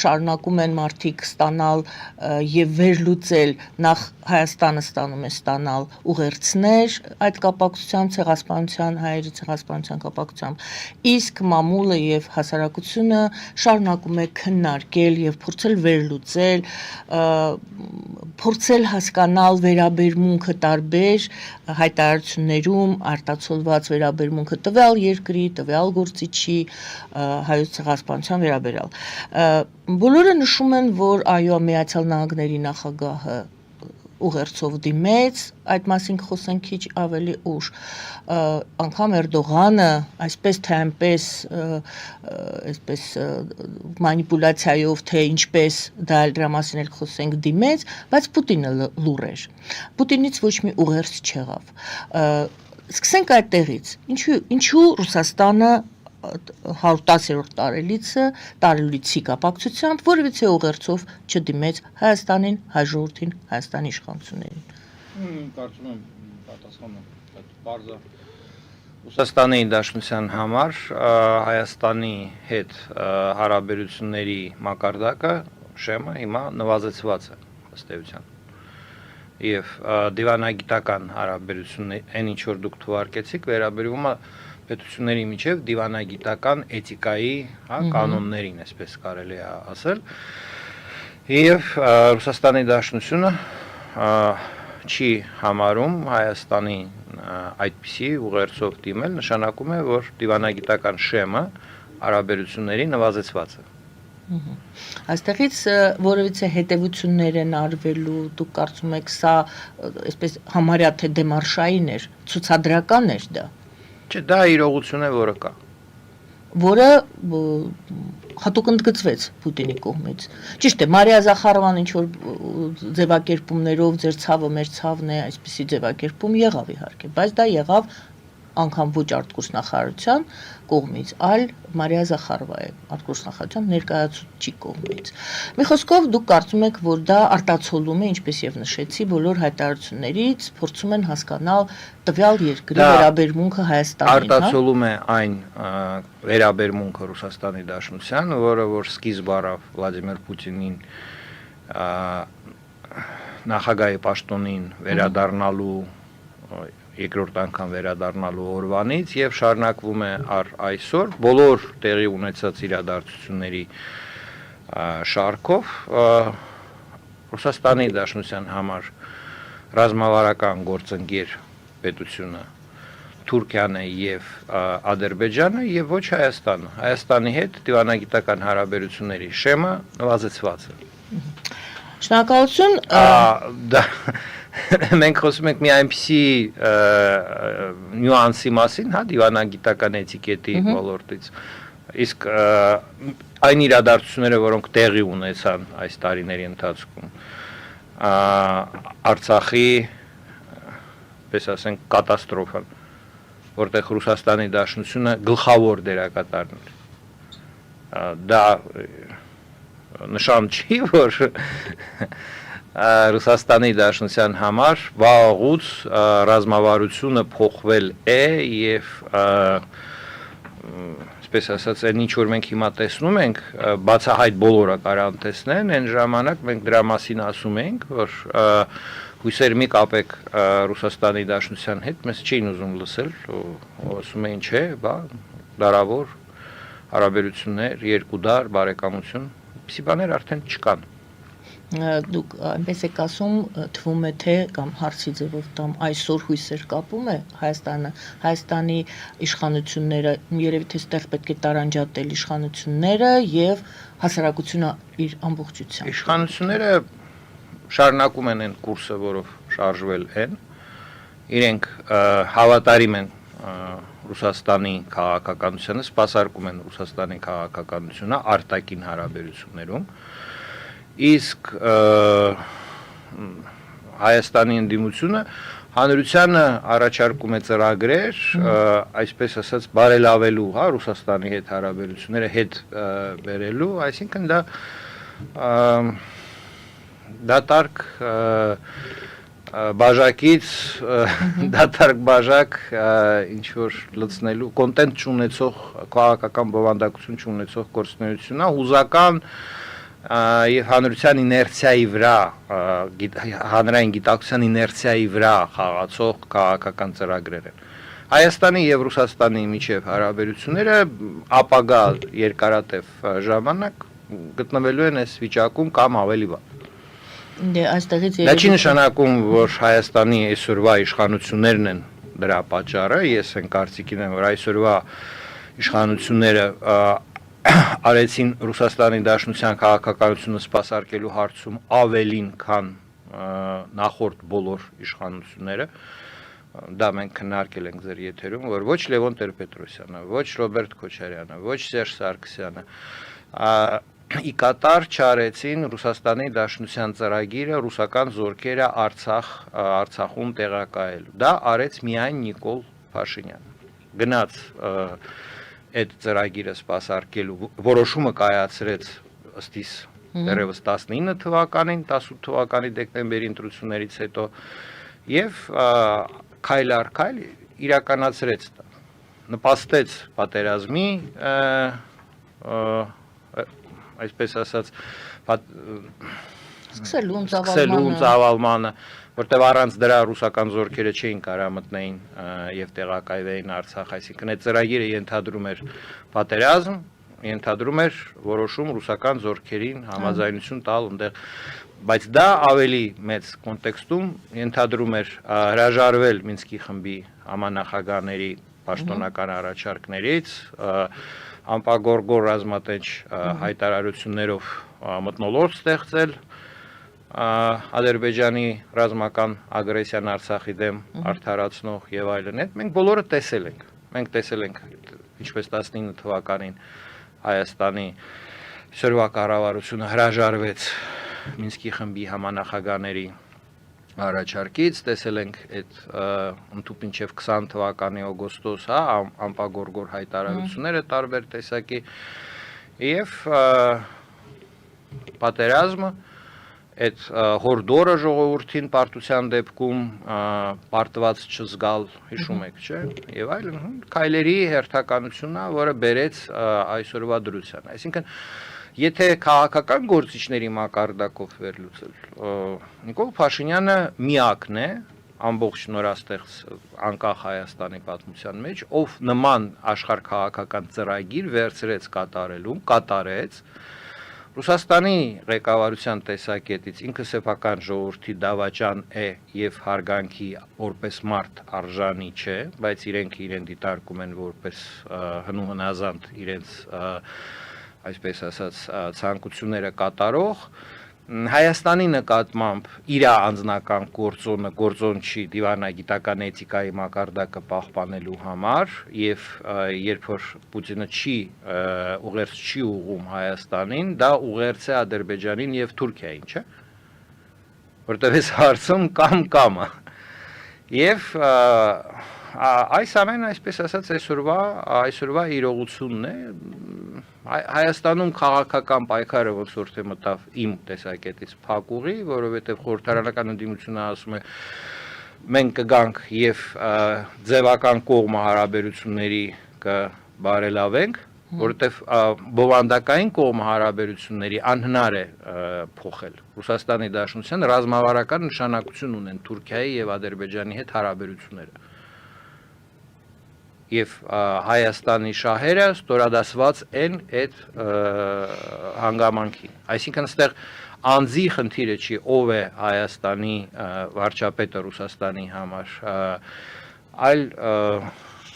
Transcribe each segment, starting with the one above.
շարունակում են մարդիկ ստանալ եւ վերլուծել նախ Հայաստանը ստանում է ստանալ ուղերձներ այդ կապակցությամբ ցեղասպանության հայերի ցեղասպանության կապակցությամբ իսկ մամուլը եւ հասարակությունը շարունակում է քննարկել եւ փորձել վերլուծել փորձել հասկանալ վերաբերմունքը տարբեր հայտարարություններում արտացոլված վերաբերմունքը տվյալ երկրի տվյալ գործիչի հայոց ցեղասպանության վերաբերյալ բոլորը նշում են որ այո Միացյալ Նահանգների նախագահը ուղերձով դիմեց այդ մասին խոսենք քիչ ավելի ուշ անգամ Էրդողանը այսպես թե այնպես այսպես մանիպուլյացիայով թե ինչպես դա դրա մասին էլ խոսենք դիմեց բայց Պուտինը լուր էր Պուտինից ոչ մի ուղերձ չեղավ սկսենք այդտեղից ինչու Ռուսաստանը 110-րդ տարելիցի կապակցությամբ որևիցե ուղերձով չդիմեց Հայաստանին, հաջորդին Հայաստանի իշխանություններին։ Կարծում եմ պատասխանը այդ բարձր Ռուսաստանի Դաշնության համար Հայաստանի հետ հարաբերությունների մակարդակը շեմը հիմա նվազեցված է ըստ էության։ Եվ դիվանագիտական հարաբերություններ այն ինչ որ դուք թվարկեցիք վերաբերվում է պետությունների միջև դիվանագիտական էթիկայի կանոններին, այսպես կարելի է ասել, եւ Ռուսաստանի Դաշնությունը չի համարում Հայաստանի այդպիսի ուղերձով դիմել, նշանակում է, որ դիվանագիտական շեմը հարաբերությունների նվազեցված է։ Այստեղից որևիցե հետևություններ են արվելու, դուք կարծում եք սա այսպես համարյա թե դեմարշային էր, ցուցադրական էր դա։ Չէ, դա իրողություն է, որը կա։ Որը հատուկ ընդգծվեց Պուտինի կողմից։ Ճիշտ է, Մարիա Զախարովան ինչ որ ձևակերպումներով ձեր ցավը մեր ցավն է, այսպիսի ձևակերպում եղավ իհարկե, բայց դա եղավ անգամ ոչ արտգործնախարարության կողմից, այլ Մարիա Զախարովայի արտգործնախարարության ներկայացուցիչի կողմից։ Մի խոսքով դուք կարծում եք, որ դա արտացոլում է, ինչպես եւ նշեցի, բոլոր հայտարարություններից փորձում են հասկանալ տվյալ երկրի վերաբերմունքը Հայաստանին, արտացոլում է այն վերաբերմունքը Ռուսաստանի Դաշնության, որը որ սկիզբ առավ Վլադիմիր Պուտինին նախագահի պաշտոնին վերադառնալու երկրորդ անգամ վերադառնալու օրվանից եւ շարունակվում է այսօր բոլոր տեղի ունեցած իրադարձությունների շարքով Ռուսաստանի Դաշնության համար ռազմավարական գործընկեր պետությունը Թուրքիան է եւ Ադրբեջանը եւ ոչ Հայաստանը։ Հայաստանի հետ դիվանագիտական հարաբերությունների շեմը նվազեցված է։ Շնորհակալություն։ Դա մենք խոսում ենք մի այնպիսի նյուանսի մասին, հա, դիվանագիտական էթիկետի ոլորտից։ Իսկ այն իրադարձությունները, որոնք տեղի ունեցան այս տարիների ընթացքում, Արցախի, պես ասենք, կատաստրոֆան, որտեղ Ռուսաստանի Դաշնությունը գլխավոր դերակատարն էր։ Դա նշան չի, որ Ռուսաստանի Դաշնության համար վաղուց ռազմավարությունը փոխվել է եւ այսպես ասած այն ինչ որ մենք հիմա տեսնում ենք բացահայտ բոլորը կարան տեսնեն այն ժամանակ մենք դրա մասին ասում ենք որ հույսեր մի կապեք Ռուսաստանի Դաշնության հետ մեզ չէին ուզում լսել ասում էին չէ բա դարավոր հարաբերություններ երկու դար բարեկամություն Պիսի բաներ արդեն չկան Դուք այնպես եք ասում թվում է թե կամ հարցի ձևով կամ այսօր հույսեր կապում է Հայաստանի իշխանությունները երևի թե ստեղ պետք է տարանջատել իշխանությունները եւ հասարակությունը իր ամբողջությամբ Իշխանությունները շարունակում են այն կուրսը որով շարժվել են իրենք հավատարիմ են Ռուսաստանի քաղաքականությանը սպասարկում են Ռուսաստանի քաղաքականությունը արտաքին հարաբերություններում իսկ Հայաստանի ընդդիմությունը հանրությանը առաջարկում է ծրագրեր, այսպես ասած բարելավելու, հա, Ռուսաստանի հետ հարաբերությունները հետ բերելու, այսինքն դա դատարկ բաժակից դատարկ բաժակ ինչ որ լցնելու կոնտենտ չունեցող քաղաքական բովանդակություն չունեցող գործունեությունն է հուզական եւ հանրության իներցիայի վրա, հանրային գիտակցության իներցիայի վրա խաղացող քաղաքական ծրագրեր են։ Հայաստանի եւ Ռուսաստանի միջև հարաբերությունները ապագա երկարատև ժամանակ գտնվելու են այս վիճակում կամ ավելի վատ։ Դե այստեղից Դա չի նշանակում, որ Հայաստանի այսօրվա իշխանություններն են դրա պատճառը, ես այն կարծիքին եմ, որ այսօրվա իշխանությունները արեցին Ռուսաստանի Դաշնության քաղաքականությունը սպասարկելու հարցում ավելին, քան նախորդ բոլոր իշխանությունները։ Դա մենք քննարկել ենք ձեր եթերում, որ ոչ Լևոն Տեր-Պետրոսյանը, ոչ Ռոբերտ Քոչարյանը, ոչ Սերժ Սարգսյանը ի կատար չարեցին Ռուսաստանի Դաշնության ծրագիրը ռուսական զորքերը Արցախում տեղակայելու։ Դա արեց միայն Նիկոլ Փաշինյանը։ Գնաց այդ ծրագիրը սպասարկելու որոշումը կայացրեց ըստիս դեռևս 19 թվականին, 18 թվականի դեկտեմբերի ընտրություններից հետո եւ քայլ առ քայլ իրականացրեց դա, նպաստեց պատերազմի, այսպես ասած, սկսելուն ծավալմանը, որտեղ առանց դրա ռուսական զորքերը չէին կարող մտնեին եւ տեղակայվեին Արցախ, այսինքն այդ ծրագիրը ենթադրում էր պատերազմ, ենթադրում էր որոշում ռուսական զորքերին համաձայնություն տալ այնտեղ, բայց դա ավելի մեծ կոնտեքստում ենթադրում էր հրաժարվել Մինսկի խմբի համանախագահների պաշտոնական առաջարկներից, անպագորգոր ռազմատենչ հայտարարություններով մթնոլորտ ստեղծել Ադրբեջանի ռազմական ագրեսիան Արցախի դեմ արդարացնող եւ այլն։ Մենք բոլորը տեսել ենք։ Մենք տեսել ենք ինչպես 19 թվականին Հայաստանի սրվա կառավարությունը հրաժարվեց Մինսկի խմբի համանախագահների առաջարկից, տեսել ենք այդ ընդհուպ մինչև 20 թվականի օգոստոս, անպագորգոր հայտարարությունները տարբեր տեսակի եւ պատերազմը այդ հորդորը ժողովրդին պարտության դեպքում պարտված չզգալ, հիշում եք, չէ՞, եւ այլն, քայլերի հերթականությունն է, որը բերեց այսօրվա դրության։ Այսինքն եթե քաղաքական գործիչների մակարդակով վերլուծել, Նիկոլ Փաշինյանը միակն է ամբողջ նորաստեղծ անկախ Հայաստանի պատմության մեջ, ով նման աշխարհքաղաքական ծրագիր վերցրեց կատարեց Ռուսաստանի ղեկավարության տեսակետից ինքը սեփական ժողովրդի դավաճան է եւ հարգանքի որպես մարդ արժանի չէ, բայց իրեն դիտարկում են որպես հնազանդ իրենց այսպես ասած ցանկությունները կատարող Հայաստանի նկատմամբ իր անձնական գործոն չի դիվանագիտական էթիկայի մակարդակը պահպանելու համար եւ երբ որ Պուտինը ուղերձ չի ուղղում Հայաստանին, դա ուղերձ է Ադրբեջանին եւ Թուրքիային, չէ՞, որտեղ այս հարցում կամը եւ այս ամենը այսպես ասած այսօրվա իրողությունն է Հայաստանում քաղաքական պայքարը ոնց որ թե մտավ իմ տեսակետից փակուղի, որովհետև խորհրդարանական ընդդիմությունը ասում է մենք կգանք եւ ձևական կողմը հարաբերությունների կբարելավենք, որովհետև բովանդակային կողմը հարաբերությունների անհնար է փոխել։ Ռուսաստանի Դաշնության ռազմավարական նշանակություն ունեն Թուրքիայի եւ Ադրբեջանի հետ հարաբերությունները։ Եվ Հայաստանի շահերը ստորադասված են այդ հանգամանքին։ Այսինքն այստեղ անձի խնդիրը չի, ով է Հայաստանի վարչապետը Ռուսաստանի համար, այլ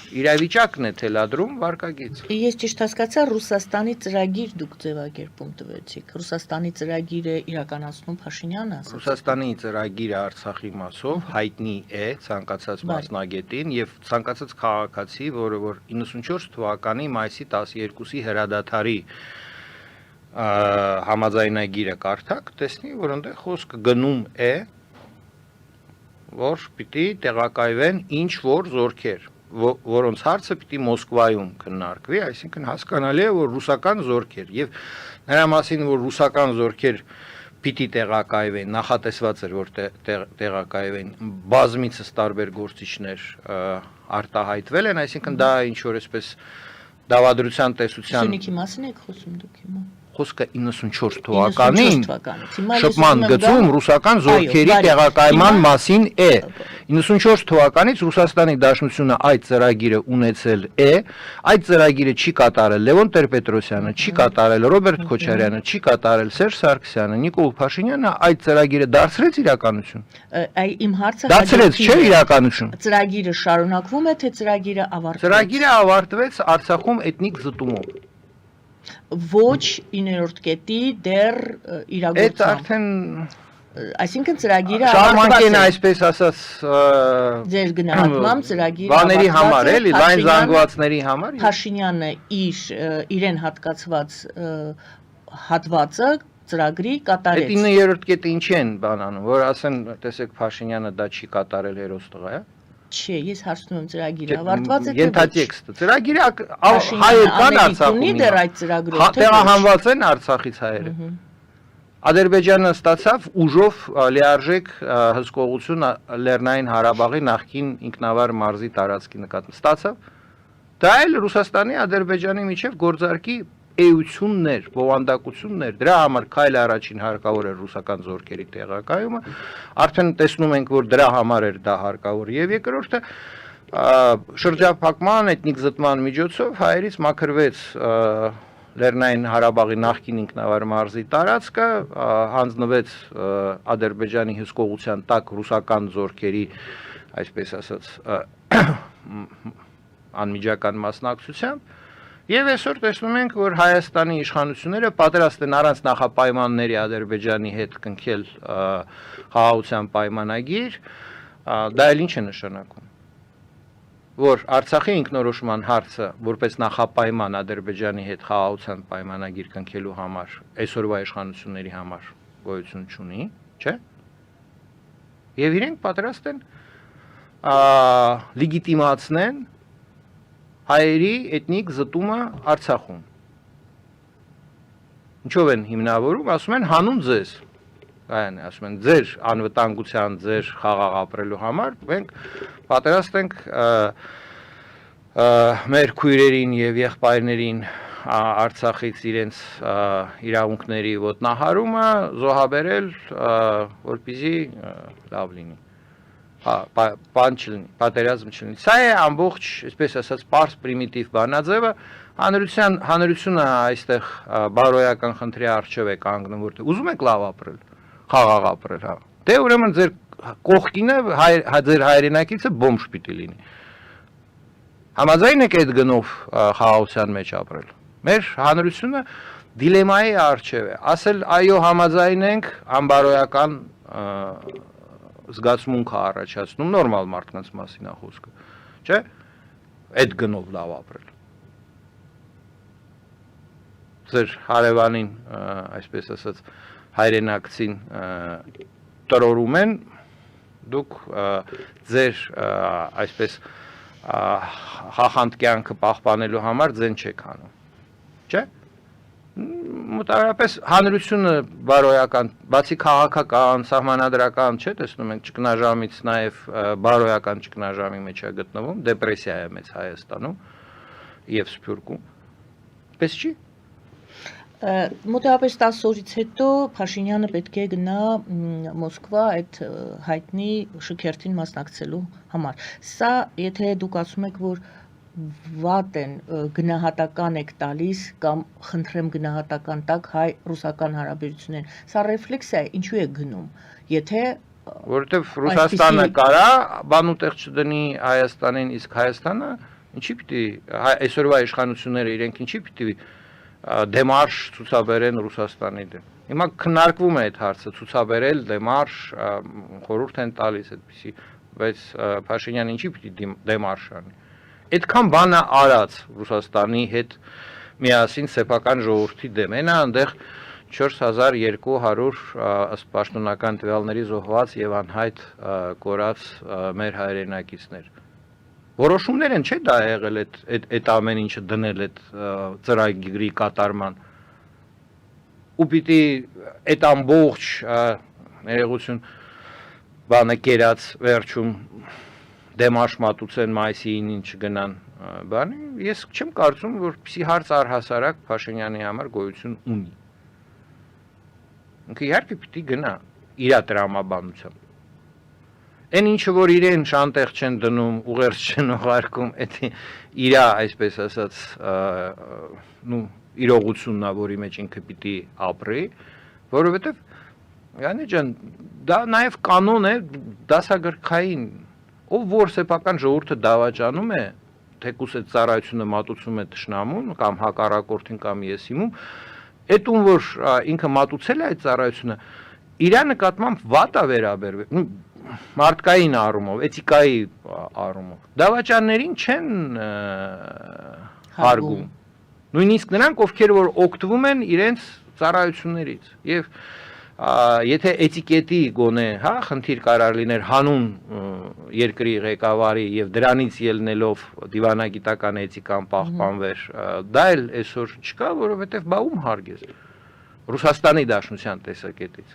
իրավիճակն է թելադրում վարկագիծ։ Ես ճիշտ հասկացա, Ռուսաստանի ծրագիր դուք ձևակերպում տվեցիք։ Ռուսաստանի ծրագիրը իրականացնում Փաշինյանը, ասացիք։ Ռուսաստանի ծրագիրը Արցախի մասով հայտնի է ցանկացած մասնագետին եւ ցանկացած քաղաքացի, որը որ 94 թվականի մայիսի 12-ի հրադադարի համաձայնագիրը կարդաք, տեսնի, որ այնտեղ խոսքը գնում է, որ պիտի տեղակայվեն ինչ որ զորքեր, որոնց հարցը պիտի Մոսկվայում քննարկվի, այսինքն հասկանալի է, որ ռուսական զորքեր եւ նրա մասին, որ ռուսական զորքեր պիտի տեղակայվեն, նախատեսված էր, որ տեղակայվեն, բազմիցս տարբեր գործիչներ արտահայտվել են, այսինքն դա ինչ որ այսպես դավադրության տեսության Սյունիքի մասին եք խոսում դուք հիմա։ խոսքը 94 թվականին 94 թվականից։ Հիմա ես շփման ուզում եմ գծում գալ- ռուսական Այո, զորքերի բարի։ տեղակայման Հիմա- մասին է 94 թվականից Ռուսաստանի Դաշնությունը այդ ծրագիրը ունեցել է, այդ ծրագիրը չի կատարել Լևոն Տեր-Պետրոսյանը, չի կատարել Ռոբերտ Քոչարյանը, չի կատարել Սերժ Սարգսյանը, Նիկոլ Փաշինյանը, այդ ծրագիրը դարձրեց իրականություն։ Այ իմ հարցը Դարձրեց, հաջորդին չէ՞ է։ իրականություն։ Ծրագիրը շարունակվում է, թե ծրագիրը ավարտվեց։ Ծրագիրը ավարտվեց Արցախում էթնիկ զտումով։ Ոչ 9-րդ կետի դեռ Այդ իրագործամ։ արդեն Այսինքն ծրագիրը շարունակեն է։ այսպես ասած Ձեր գնահատմամբ ծրագիրը բաների ավարտված համար է, էլի, լայն զանգվածների համար։ Փաշինյանը իրեն հատկացված հատվածը ծրագրի Այդ կատարեց։ 9-րդ կետը ինչի են բան անում, որ ասեն, տեսեք Փաշինյանը դա չի կատարել հերոս տղա է։ Չէ, ես հարցնում եմ ծրագիրը ավարտված է թե ոչ։ Ենթատեքստը։ Ծրագիրը Փաշինյանը հայեր կան Ամերիկ Արցախում։ ունի դեռ այդ ծրագրով, թե ոչ։ Տեղահանված են Արցախից հայերը։ Ադրբեջանը ստացավ ուժով լիարժեք հսկողություն Լեռնային Ղարաբաղի նախկին ինքնավար մարզի տարածքի նկատմամբ։ Ստացավ։ Դա էլ Ռուսաստանի Ադրբեջանի միջև գործարքի էություններ, բովանդակություններ, դրա համար քայլ առաջին հարկավոր էր ռուսական զորքերի տեղակայումը, արդեն տեսնում ենք, որ դրա համար էր դա հարկավոր, եւ երկրորդը շրջափակման էթնիկ զտման միջոցով հայերից մաքրվեց Լեռնային Ղարաբաղի նախկին ինքնավար մարզի տարածքը, հանձնվեց Ադրբեջանի հսկողության տակ ռուսական զորքերի, այսպես ասած, անմիջական մասնակցությամբ, եւ այսօր տեսնում ենք, որ Հայաստանի իշխանությունները պատրաստ են առանց նախապայմանների Ադրբեջանի հետ կնքել խաղաղության պայմանագիր, դա էլ ինչ է նշանակում, որ Արցախի ինքնորոշման հարցը որպես նախապայման Ադրբեջանի հետ խաղաղության պայմանագիր կնքելու համար այսօրվա իշխանությունների համար գոյություն չունի, չէ՞։ Եվ իրենք պատրաստ են լեգիտիմացնեն հայերի էթնիկ զտումը Արցախում։ Ինչով են հիմնավորում, ասում են հանուն ձեզ։ Այն ասում են ձեր անվտանգության, ձեր խաղաղ ապրելու համար մենք պատրաստ ենք մեր քույրերին եւ եղբայրներին Արցախից իրենց իրավունքների ոտնահարումը զոհաբերել, որպեսզի լավ լինի։ Բան չլինի, պատերազմ չլինի։ Սա է ամբողջ, այսպես ասած, պարզ պրիմիտիվ բանաձևը, հանրությունը այստեղ բարոյական խնդրի առջև է կանգնում, որտեղ ուզում եք լավ ապրել, խաղաղ ապրել, հա։ Դե ուրեմն ձեր կողքինը ձեր հայրենակիցը բոմժ պիտի լինի։ Համաձայն եք այդ գնով խաղաղության մեջ ապրել։ Մեր հանրությունը դիլեմայի առջև է, ասել այո համաձայն ենք անբարոյական զգացմունք առաջացնում նորմալ մարդկանց մասին է խոսքը, չէ՞։ Այդ գնով լավ ապրել։ Ձեր հարևանին, այսպես ասած, հայրենակցին տրորում են, դուք ձեր այսպես խախանդ կյանքը պահպանելու համար ձեն չեք անում, չէ՞։ Մոտավորապես հանրությունը բարոյական, բացի քաղաքական, սահմանադրական, չէ՞, տեսնում ենք ճգնաժամից նաև բարոյական ճգնաժամի մեջ է գտնվում, դեպրեսիա է մեծ Հայաստանում եւ Սփյուռքում։ Պես չի։ Մոտավորապես 10 օրից հետո Փաշինյանը պետք է գնա Մոսկվա այդ հայտնի շքերթին մասնակցելու համար։ Սա, եթե դուք ասում եք, որ վատ են գնահատական եք տալիս կամ խնդրեմ գնահատական տակ հայ-ռուսական հարաբերություններին, սա ռեֆլեքսիա է, ինչու է գնում, եթե որովհետև Ռուսաստանը կարա բանուտեղ չդնի Հայաստանին, իսկ Հայաստանը ինչի պիտի այսօրվա իշխանությունները իրենք ինչի պիտի դեմարշ ցուցաբերեն Ռուսաստանի դեմ։ Հիմա քննարկվում է այդ հարցը, ցուցաբերել դեմարշ, խորհուրդ են տալիս այդպեսի, բայց Փաշինյանը ինչի պիտի դեմարշ անի։ Այդքան բանը արած Ռուսաստանի հետ միասին սեփական ժողովրդի դեմ, այնա այնտեղ 4200 ըստ պաշտոնական տվյալների զոհված եւ անհայտ կորած մեր հայրենակիցներ։ Որոշումներ են, չէ՞ դա եղել այդ ամեն ինչը դնել այդ ծրագրի կատարման։ Ու պիտի այդ ամբողջ ներողություն բանը կերած վերջում դեմարշ մատուցեն մայիսին ինչ գնան բանի, ես չեմ կարծում, որ պիսի հարց առհասարակ Փաշինյանի համար գոյություն ունի։ ինքը իհարկե պիտի գնա իր տրամաբանությամբ։ Այն ինչը որ իրեն շանտեղ չեն դնում, ուղերձ չեն ուղարկում, այդ իր, այսպես ասած, իրողությունն է, որի մեջ ինքը պիտի ապրի, որովհետև Յանի ջան, դա նաև կանոն է դասագրքային, ով որ սեփական ժողովուրդը դավաճանում է, թեկուս այդ ծառայությունը մատուցում է թշնամուն կամ հակառակորդին կամ եսիմում, այդ ում որ ինքը մատուցել է այդ ծառայությունը, իր նկատմամբ վատ է վերաբերվել, մարդկային առումով, էթիկայի առումով։ Դավաճաններին չեն հարգում։ Նույնիսկ նրանք, ովքեր որ օգտվում են իրենց ծառայություններից եւ եթե էտիկետի գոնե, հա, խնդիր կարար լիներ հանուն երկրի ղեկավարի եւ դրանից ելնելով դիվանագիտական էթիկան պահպանվեր, դա էլ այսօր չկա, որովհետեւ բա ում հարգես Ռուսաստանի Դաշնության տեսակետից։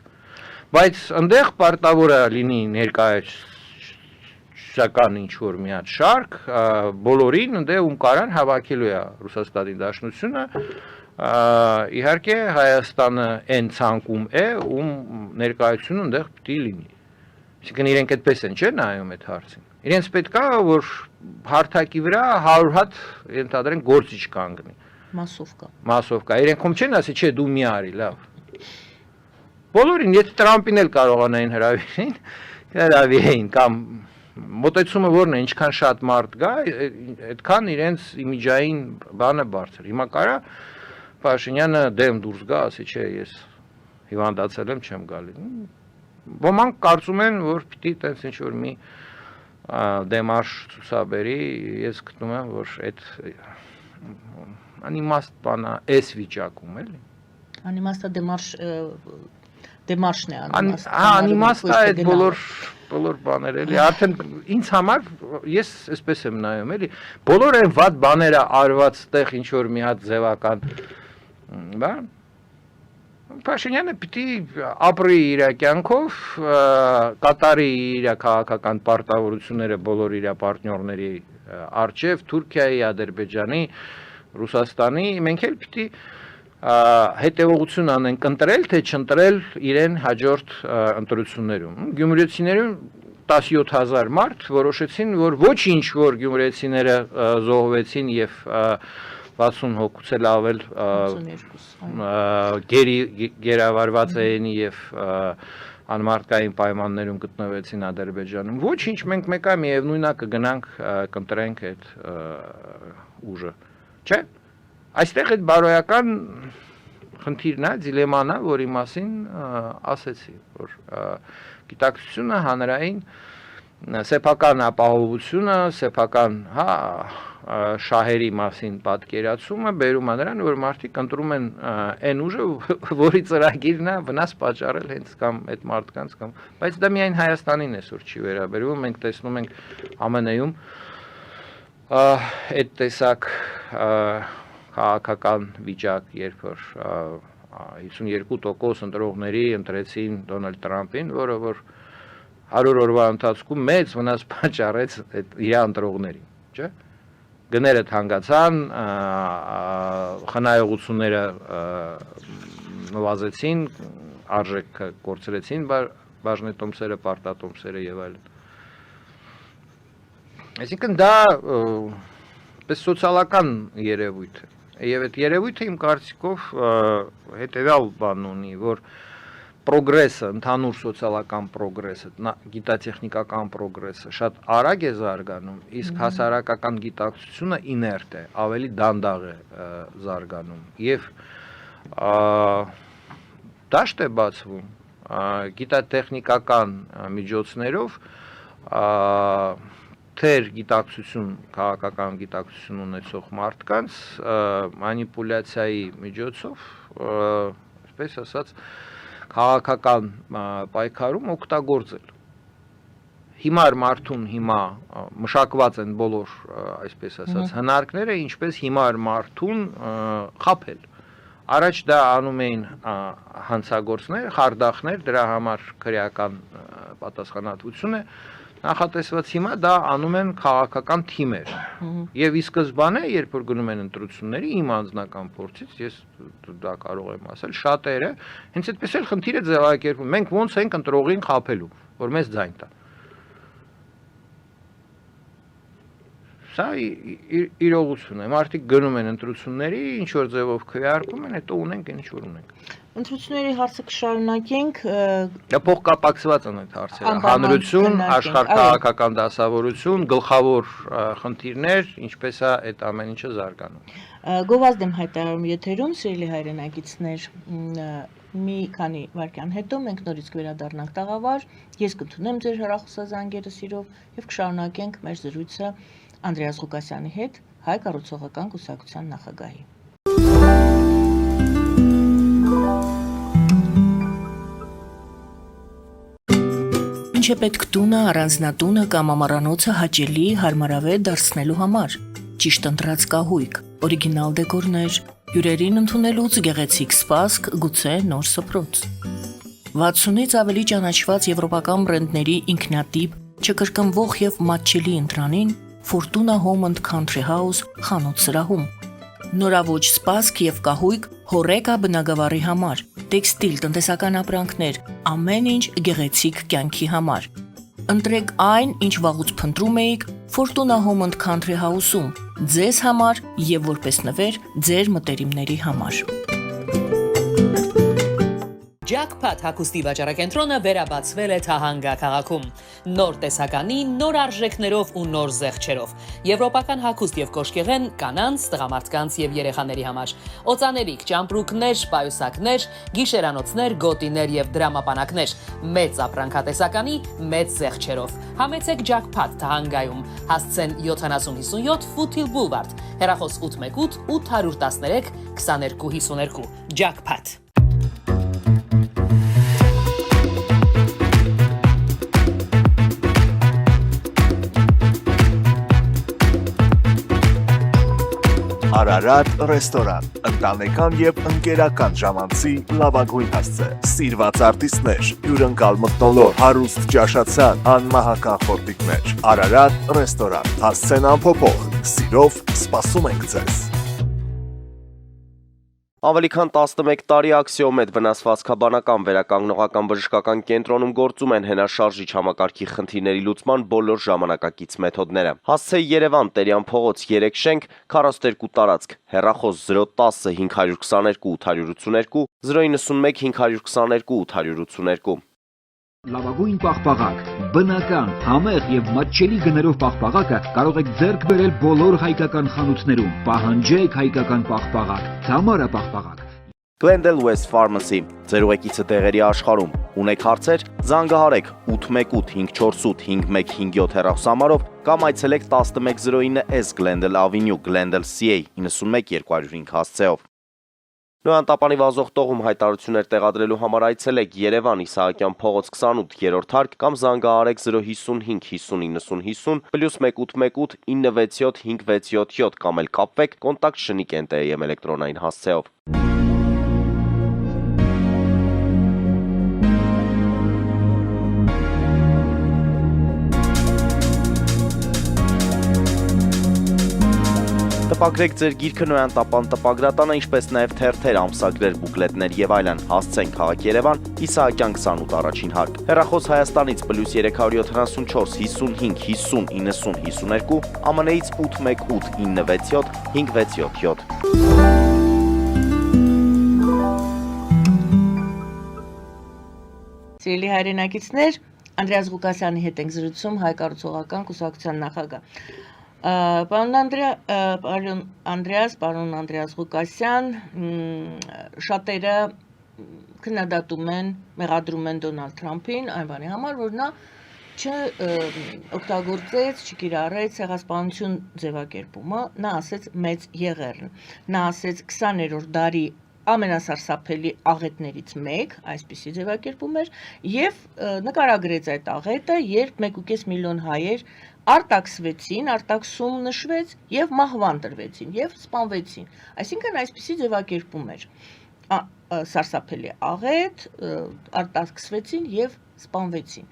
Բայց այնտեղ պարտավոր է լինի ներկայացական ինչ որ մի հատ շարք, բոլորին այնտեղ ում կարան հավաքելու է Ռուսաստանի Դաշնությունը իհարկե Հայաստանը այն ցանկում է, ում ներկայությունը այնտեղ պիտի լինի։ Այսինքն իրենք այդպես են, չէ՞, նայում այդ հարցին։ Իրենց պետք է որ հարթակի վրա 100 հատ ենթադրենք գործիչ կանգնի։ Մասովկա։ Իրենք ում չեն ասի, չէ, դու մի արի, լավ։ Բոլորին, եթե Տրամպին էլ կարողանային հրավիրեին կամ մոտեցումը որն է, ինչքան շատ մարդ գա, այդքան իրենց իմիջային բանը բարձր։ Հիմա կարա Փաշինյանը դեմ դուրս գա, ասի չէ, ես հիվանդացել եմ, չեմ գալի։ Ոմանք կարծում են, որ պիտի տենց ինչ որ մի դեմարշ ցուսաբերի, ես գտնում եմ, որ այդ անիմաստ բանա էս վիճակում էլի։ Անիմաստը դեմարշն է անիմաստ։ Անիմաստը այդ բոլոր բաներ էլի, արդեն ինձ համար ես այսպես եմ նայում էլի, բոլոր այն վատ բաները արված տեղ ինչ որ մի հատ ձևական բան Փաշինյանը պիտի ապրի իր կյանքով, կատարի իր քաղաքական պարտավորությունները բոլոր իր պարտներների առջև, Թուրքիայի, Ադրբեջանի, Ռուսաստանի, մենք էլ պիտի հետևողություն անենք ընտրել, թե չընտրել իրեն հաջորդ ընտրություններում։ Գյումրեցիներում 17000 մարդ որոշեցին, որ ոչինչ որ գյումրեցիները զոհվեցին եւ 60 հոգուց էլ ավել գերավարված էին եւ անմարտկային պայմաններում գտնվեցին Ադրբեջանում։ Ոչինչ, մենք մեկա միևնույնն է կգնանք կընտրենք այդ ուժը։ Չէ՞։ Այստեղ այդ բարոյական խնդիրն է, դիլեման է, որի մասին ասեցի, որ գիտակցությունը հանրային սեփական ապահովությունը, սեփական, հա, շահերի մասին պատկերացումը բերում է նրան, որ մարդիկ ընտրում են այն ուժը, որի ծրագիրն է վնաս պատճառել հենց կամ այդ մարդկանց կամ, բայց դա միայն Հայաստանին այսօր չի վերաբերվում, մենք տեսնում ենք ԱՄՆ-ում այդ տեսակ քաղաքական վիճակ, երբ որ 52% ընտրողների ընտրեցին Դոնալդ Տրամպին, որը որ 100 օրվա ընթացքում մեծ վնաս պատճառեց իր ընտրողներին, չէ՞։ Գները թանկացան, խնայողությունները նվազեցին, արժեքը կորցրեցին բաժնետոմսերը, պարտատոմսերը եւ այլն։ Այսինքն դա պես սոցիալական երևույթ է։ Եվ այդ երևույթը իմ կարծիքով հետեւյալ բան ունի, որ պրոգրեսը, ընդհանուր սոցիալական պրոգրեսը, գիտատեխնիկական պրոգրեսը շատ արագ է զարգանում, իսկ հասարակական գիտակցությունը իներտ է, ավելի դանդաղ է զարգանում։ Եվ դաշտ է բացվում գիտատեխնիկական միջոցներով թեր գիտակցություն, քաղաքական գիտակցություն ունեցող մարդկանց մանիպուլյացիայի միջոցով, այսպես ասած, քաղաքական պայքարում օգտագործել։ Հիմար մարդուն հիմա մշակված են բոլոր, այսպես ասած, հնարքները, ինչպես հիմար մարդուն խաբել։ Առաջ դա անում էին հանցագործներ, խարդախներ, դրա համար քրեական պատասխանատվություն է նախատեսված հիմա դա անում են քաղաքական թիմեր։ Եվ ի սկզբանե, երբ որ գնում են ընտրությունների, իմ անձնական փորձից ես դա կարող եմ ասել, շատերը հենց այդպես էլ խնդիրը ձևակերպում։ Մենք ոնց ենք ընտրողին խաբելու, որ մեզ ձայն տա։ Սա իրողություն է։ Մարդիկ գնում են ընտրությունների, ինչ որ ձևով քվեարկում են, հետո ունենք ինչ որ ունենք։ Ընտրությունների հարցը կշարունակենք։ Դա փոխկապակցված են այդ հարցերը։ Հանրություն, աշխարհ-քաղաքական դասավորություն, գլխավոր խնդիրներ, ինչպես է այդ ամեն ինչը զարգանում։ Գովազդ եմ հայտարարում եթերում, սիրելի հայրենակիցներ, մի քանի վայրկյան հետո մենք նորից կվերադառնանք տաղավար, ես կընդունեմ ձեր հեռախոսազանգերը սիրով եւ կշարունակենք մեր զրույցը Անդրեաս Ղուկասյանի հետ, Հայ կառուցողական կուսակցության նախագահի։ Ինչ է պետք տունը, առանձնատունը կամ ամառանոցը հաճելի, հարմարավետ դարձնելու համար։ Ճիշտ ընտրած կահույք, օրիգինալ դեկորներ, հյուրերին ընդունելուց գեղեցիկ սպասք, գուցե նոր սփռոց։ 60-ից ավելի ճանաչված եվրոպական բրենդների ինքնատիպ, չկրկնվող եւ մատչելի ընտրանին Fortuna Home and Country House խանութ սրահում։ Նորավոճ սպասք եւ կահույք հորեկա բնագավառի համար, տեքստիլ, տնտեսական ապրանքներ, ամեն ինչ գեղեցիկ կյանքի համար։ Ընտրեք այն, ինչ վաղուց փնտրում էիք Fortuna Home and Country House-ում, ձեզ համար եւ որպես նվեր ձեր մտերիմների համար։ Jackpot հագուստի վաճառակենտրոնը վերաբացվել է Թահանգա քաղաքում։ Նոր տեսականի, նոր արժեքներով ու նոր զեղչերով։ Եվրոպական հագուստ եւ կոշկեղեն կանանց, տղամարդկանց եւ երեխաների համար։ Օծանելիք, ճամպրուկներ, պայուսակներ, գիշերանոցներ, գոտիներ եւ դրամապանակներ։ Մեծ ապրանքատեսականի, մեծ զեղչերով։ Համեցեք Jackpot Թահանգայում։ Հասցեն 7057 Foothill Boulevard։ Հեռախոս 818 813 2252։ Jackpot։ Արարատ ռեստորան, ընտանեկան եւ ընկերական ժամանցի լավագույն հասցե, սիրված արտիստներ, հյուրընկալ մթնոլորտ, հարուստ ճաշացան, անմահական խորտիկներ, Արարատ ռեստորան, հասցեն անփոփոխ, սիրով սպասում ենք ձեզ։ Ավելի քան 11 տարի Աքսիոմեդ վնասվածքաբանական վերականգնողական բժշկական կենտրոնում գործում են հենաշարժիչ համակարգի խնդիրների լուծման բոլոր ժամանակակից մեթոդները։ Հասցե Երևան, Տերյան փողոց 3 շենք, 42 տարածք, հեռախոս 010 522 882, 091 522 882։ Լավագույն պաղպաղակ, բնական, համեղ եւ մատչելի գներով պաղպաղակը կարող եք ձեռք բերել բոլոր հայկական խանութներում։ Պահանջեք հայկական պաղպաղակ, Թամարա պաղպաղակ։ Glendale West Pharmacy, ձեր ուղեկիցը տեղերի աշխարհում։ Ունեք հարցեր, զանգահարեք 818 548 5157 հեռախոսահամարով կամ այցելեք 1109S Glendale Avenue, Glendale CA 91 205 հասցեով։ Նոյան տապանի վազող տողում հայտարարություններ տեղադրելու համար այցելեք Երևան Իսահակյան փողոց 28 երրորդ հարկ կամ զանգահարեք 055 50 90 50 +1 818 967 567 կամ էլ կապվեք կոնտակտ Շնիկ NTM էլեկտրոնային հասցեով։ Տպագրեք ձեր գիրքը Նոյան տապան տպագրատանը, ինչպես նաև թերթեր, ամսագրեր, բուկլետներ եւ այլն։ Հասցեն քաղաք Երևան, Իսահակյան 28 առաջին հարկ։ Հեռախոս Հայաստանից +374 55 50 90 52, ԱՄՆ-ից 818 967 567։ Սիրելի հայրենակիցներ, Անդրեաս Ղուկասյանի հետ ենք զրուցում, Հայ կառուցողական կուսակցության նախագահ։ Պարոն Անդրեաս Ղուկասյան, շատերը քննադատում են, մեղադրում են Դոնալդ Թրամփին այն բանի համար, որ նա չօգտագործեց, չկիրառեց ցեղասպանություն ձևակերպումը, նա ասեց մեծ եղեռն, նա ասեց 20-րդ դարի ամենասարսափելի աղետներից մեկ, այսպիսի ձևակերպում էր, եւ նկարագրեց այդ աղետը, երբ 1.5 միլիոն հայեր արտաքսվեցին, արտաքսում նշվեց եւ մահվան տրվեցին եւ սպանվեցին։ Այսինքն այսպիսի ձևակերպում էր։ սարսափելի աղետ, արտաքսվեցին եւ սպանվեցին։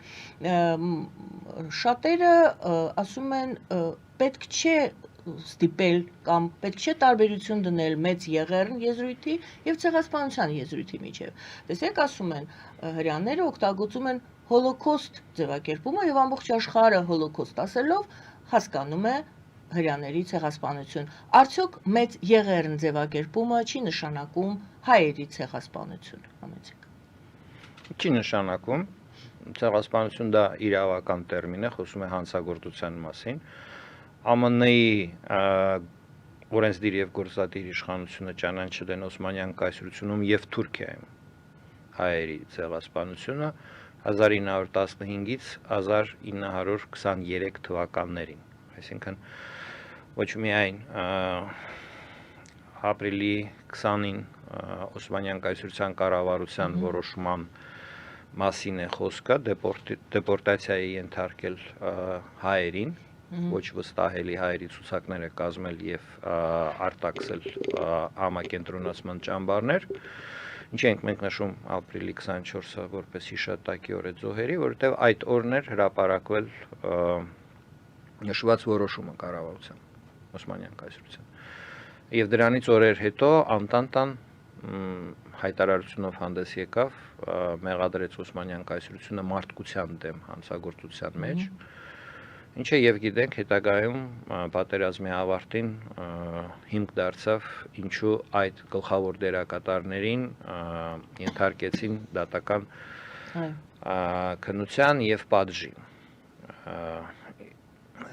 Շատերը ասում են պետք չէ ստիպել կամ պետք չէ տարբերություն դնել մեծ եղեռն եզրույթի եւ ցեղասպանության եզրույթի միջեւ։ Տեսեք, ասում են հрьяաները օգտագործում են հոլոկոստ ձևակերպումը եւ ամբողջ աշխարհը հոլոկոստ ասելով հասկանում է հрьяաների ցեղասպանություն։ Արդյոք մեծ եղեռն ձևակերպումը չի նշանակում հայերի ցեղասպանություն, համեցեք։ Չի նշանակում ցեղասպանություն դա իրավական տերմին է, խոսում է հանցագործության մասին։ ԱՄՆ-ի օրենսդիր եւ գործադիր իշխանությունը ճանաչել են Օսմանյան կայսրությունում եւ Թուրքիայում հայերի ցեղասպանությունը 1915-ից 1923 թվականներին, այսինքն ոչ միայն ապրիլի 20-ին Օսմանյան կայսրության կառավարության որոշման մասին է խոսքը դեպորտացիայի ենթարկել հայերին, ոչ վստահելի հայերի ցուցակներ է կազմել եւ արտաքսել համակենտրոնացման ճամբարներ, ինչ ենք մենք նշում ապրիլի 24-ը որպես հիշատակի օր է զոհերի, որովհետեւ այդ օրն էր հրապարակվել նշված որոշումը կառավարության Օսմանյան կայսրության։ Եվ դրանից օրեր հետո Անտանտան հայտարարությունով հանդես եկավ, մեղադրեց Օսմանյան կայսրությունը մարդկության դեմ հանցագործության մեջ, ինչը եւ գիտենք հետագայում պատերազմի ավարտին հիմք դարձավ, ինչու այդ գլխավոր դերակատարներին ենթարկեցին դատական քննության եւ պատժի։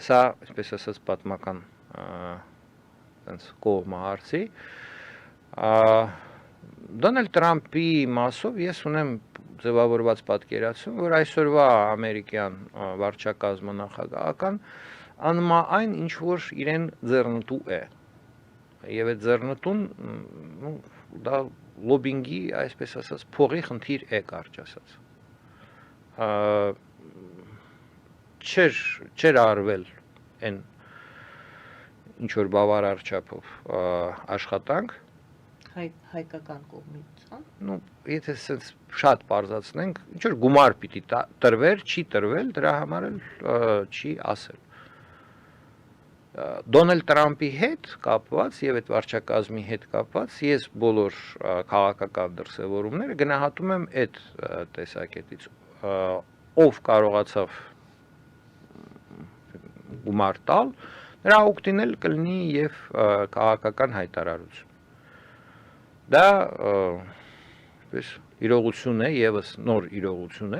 Սա, այսպես ասած, պատմական կողմը հարցի։ Դոնալդ Տրամփի մասով ես ունեմ ձևավորված պատկերացում, որ այսօրվա ամերիկյան վարչակազմը նախագահական անմայն ինչ որ իրեն ձեռնտու է։ Եվ այդ ձեռնտուն դա լոբինգի, այսպես ասած, փողի խնդիր է կարճ ասած։ Չէր արվել այն ինչ որ բավարար չափով աշխատանք հայկական կողմից, հա։ Ну, եթե sense շատ բարձրացնենք, ինչ որ գումար պիտի տրվեր, չի տրվել, դրա համար էլ չի ասել։ Դոնալդ Տրամփի հետ կապված եւ այդ վարչակազմի հետ կապված ես բոլոր քաղաքական դրսևորումները գնահատում եմ այդ տեսակետից, ով կարողացավ գումար տալ, նրա օգտին էլ կլինի եւ քաղաքական հայտարարություն։ Դա պես իրողություն է, եւս նոր իրողություն է,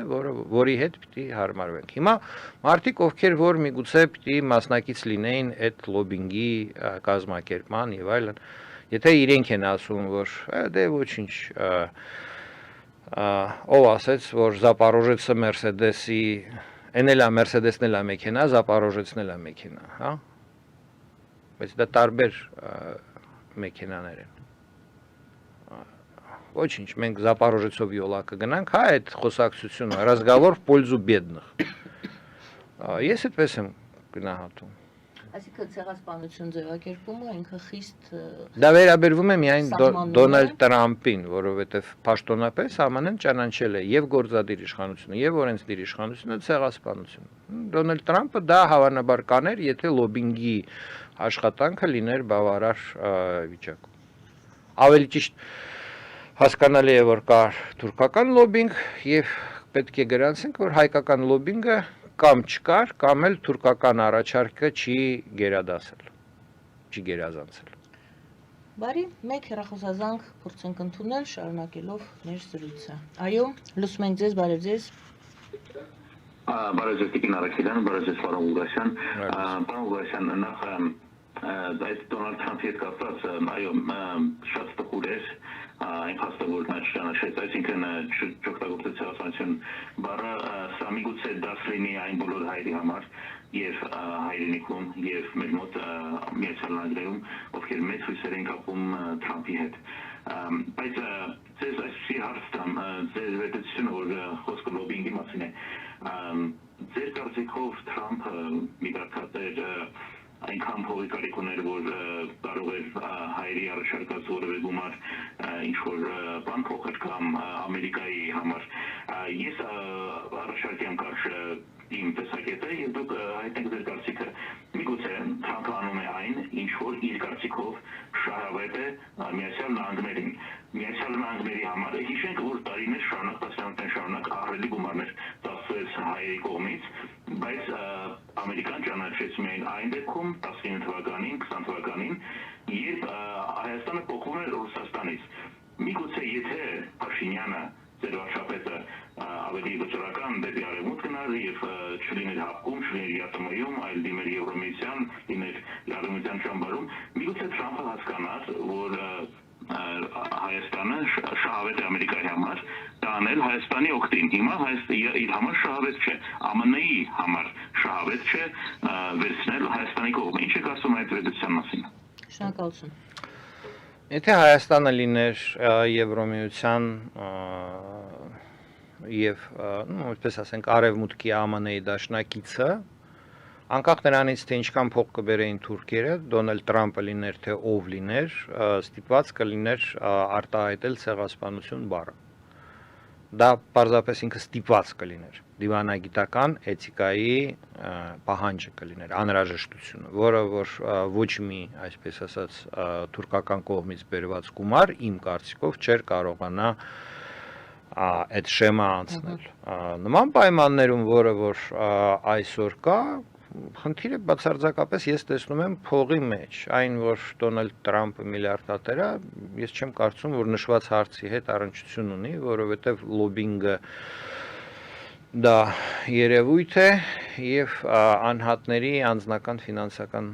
որի հետ պիտի հարմարվենք։ Հիմա մարդիկ, ովքեր որ միգուցե պիտի մասնակից լինեին այդ լոբինգի կազմակերպման եւ այլն, եթե իրենք են ասում, որ դե ոչինչ, ով ասեց, որ Զապարոժեցը Մերսեդեսի, էնելա Մերսեդեսն էլա մեքենա, Զապարոժեցն էլա մեքենա, հա։ Բայց դա տարբեր մեքենաներ են։ Очень, մենք Զապարոժեցով յոլա կգնանք, հա, այդ խոսակցությունը, разговор в пользу бедных։ Ես այդպես եմ գնահատում։ Այսինքն ցեղասպանություն ձևակերպումը ինքը խիստ Դա վերաբերվում է միայն Դոնալդ Տրամփին, որովհետև պաշտոնապես ԱՄՆ-ն ճանաչել է եւ գործադիր իշխանությունը, եւ օրենսդիր իշխանությունը ցեղասպանություն։ Դոնալդ Տրամփը դա հավանաբար կաներ, եթե լոբինգի աշխատանքը լիներ բավարար վիճակում։ Ավելի ճիշտ հասկանալի է, որ կար թուրքական լոբինգ եւ պետք է գրանցենք, որ հայկական լոբինգը կամ չկար, կամ էլ թուրքական առաջարկը չի գերադասել, չի գերազանցել։ Բարի, մեկ հեռախոսազանգ փորձենք ընդունել, շարունակելով մեր զրույցը։ Այո, լսում ենք ձեզ, բարև ձեզ։ Բարև ձեզ, Տիկին Արաքելյան, բարև ձեզ, պարոն Ուղղասյան։ Պարոն Ուղղասյան, նախ այդ Դոնալդ Թրամփի հետ կապված, այո, շատ տխուր էր, այն փաստը, որ նա չճանաչեց, այսինքն չօգտագործեց ցեղասպանություն բառը, սա միգուցե դաս լինի այն բոլոր հայերի համար եւ հայրենիքում եւ մեր մոտ Միացյալ Նահանգներում, ովքեր մեծ հույսեր են կապում Թրամփի հետ։ Բայց ձեզ այսպիսի հարց տամ, ձեր վերլուծությունը, որ խոսքը լոբինգի մասին է, ձեր կարծիքով Թրամփը մի դարձած այնքան փողի կարիք ուներ, որ կարող էր հայերի առաջարկած որևէ գումար ինչ որ առաջարկեմ կարճ իմ տեսակետը եւ դուք հայտնեք ձեր կարծիքը։ Միգուցե Թրամփը անում է այն, ինչ որ իր կարծիքով շահավետ է Միացյալ Նահանգներին։ Միացյալ Նահանգների համար հիշենք, որ տարիներ շարունակ, տասնամյակներ շարունակ ահռելի գումարներ ծախսվեց հայերի կողմից, բայց Ամերիկան ճանաչեց միայն այն դեպքում 19 թվականին, 20 թվականին, երբ Հայաստանը փոխվում էր Ռուսաստանից։ Միգուցե եթե Փաշինյանը ձեր վարչապետը ավելի վճռական դեպի արևմուտք գնար եւ չլիներ հապկում, չլիներ ԵԱՏՄ-ում, այլ դիմեր Եվրոմիության, լիներ արևմտյան ճամբարում, միգուցե Թրամփը հասկանար, որ Հայաստանը շահավետ է Ամերիկայի համար, տանել Հայաստանի օգտին։ Հիմա իր համար շահավետ չէ, ԱՄՆ-ի համար շահավետ չէ վերցնել Հայաստանի կողմը։ Ինչ եք ասում այդ վերլուծության մասին։ Շնորհակալություն։ Եթե Հայաստանը լիներ Եվրոմիության եւ, այսպես ասենք, արևմուտքի ԱՄՆ-ի դաշնակիցը, անկախ նրանից, թե ինչքան փող կբերեին թուրքերը, Դոնալդ Թրամփը լիներ, թե ով լիներ, ստիպված կլիներ արտահայտել ցեղասպանություն բառը։ Դա պարզապես ինքը ստիպված կլիներ, դիվանագիտական էթիկայի պահանջը կլիներ, անհրաժեշտությունը, որը որ ոչ մի, այսպես ասած, թուրքական կողմից բերված գումար իմ կարծիքով չէր կարողանա այդ շեմա անցնել։ Նման պայմաններում, որը որ այսօր կա, խնդիրը բացարձակապես ես տեսնում եմ փողի մեջ, այն որ Դոնալդ Թրամփը միլիարդատեր է, ես չեմ կարծում, որ նշված հարցի հետ առնչություն ունի, որովհետև լոբինգը դա երևույթ է եւ անհատների անձնական ֆինանսական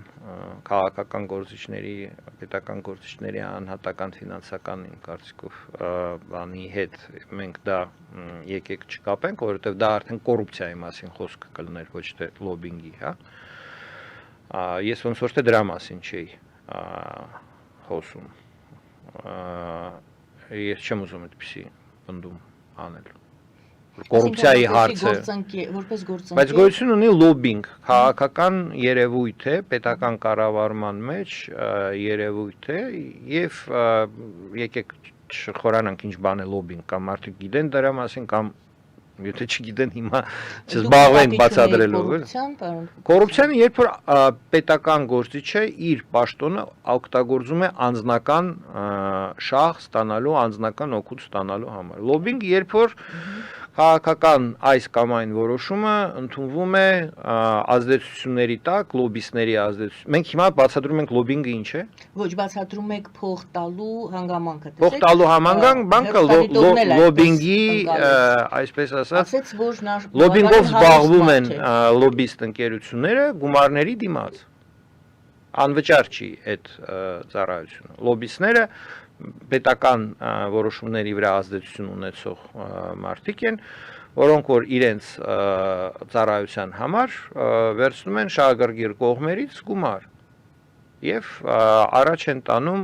քաղաքական գործիչների, պետական գործիչների անհատական ֆինանսական իմ կարծիքով բանի հետ մենք դա եկեք չկապենք, որովհետեւ դա արդեն կոռուպցիայի մասին խոսքը կլներ, ոչ թե լոբինգի, հա։ Ես ոնց որ թե դրա մասին չէի խոսում։ Ես չեմ ուզում այդպեսի բնդում անել։ Կոռուպցիայի հարցը, որպես գործընկեր, բայց գոյություն ունի լոբինգ, քաղաքական երևույթ է, պետական կառավարման մեջ երևույթ է եւ եկեք չխորանանք ինչ բան է լոբինգ, կամ մարդիկ գիտեն դրա մասին, կամ եթե չգիտեն հիմա չզբաղվեն բացատրելով։ Կոռուպցիան երբ որ պետական գործիչը իր պաշտոնը օգտագործում է անձնական շահ ստանալու, անձնական օգուտ ստանալու համար։ Լոբինգ երբ որ քաղաքական այս կամ այն որոշումը ընդունվում է ազդեցությունների տակ, լոբիստների ազդեցություն։ Մենք հիմա բացատրում ենք լոբինգը ինչ է։ Ոչ, բացատրում եք փող տալու հանգամանքը, փող տալու հանգամանքը լոբինգի, այսպես ասած, լոբինգով զբաղվում են լոբիստ ընկերությունները գումարների դիմաց։ Անվճար չի այդ ծառայությունը։ Լոբիստները պետական որոշումների վրա ազդեցություն ունեցող մարդիկ են, որոնք որ իրենց ծառայության համար վերցնում են շահագրգիռ կողմերից գումար եւ առաջ են տանում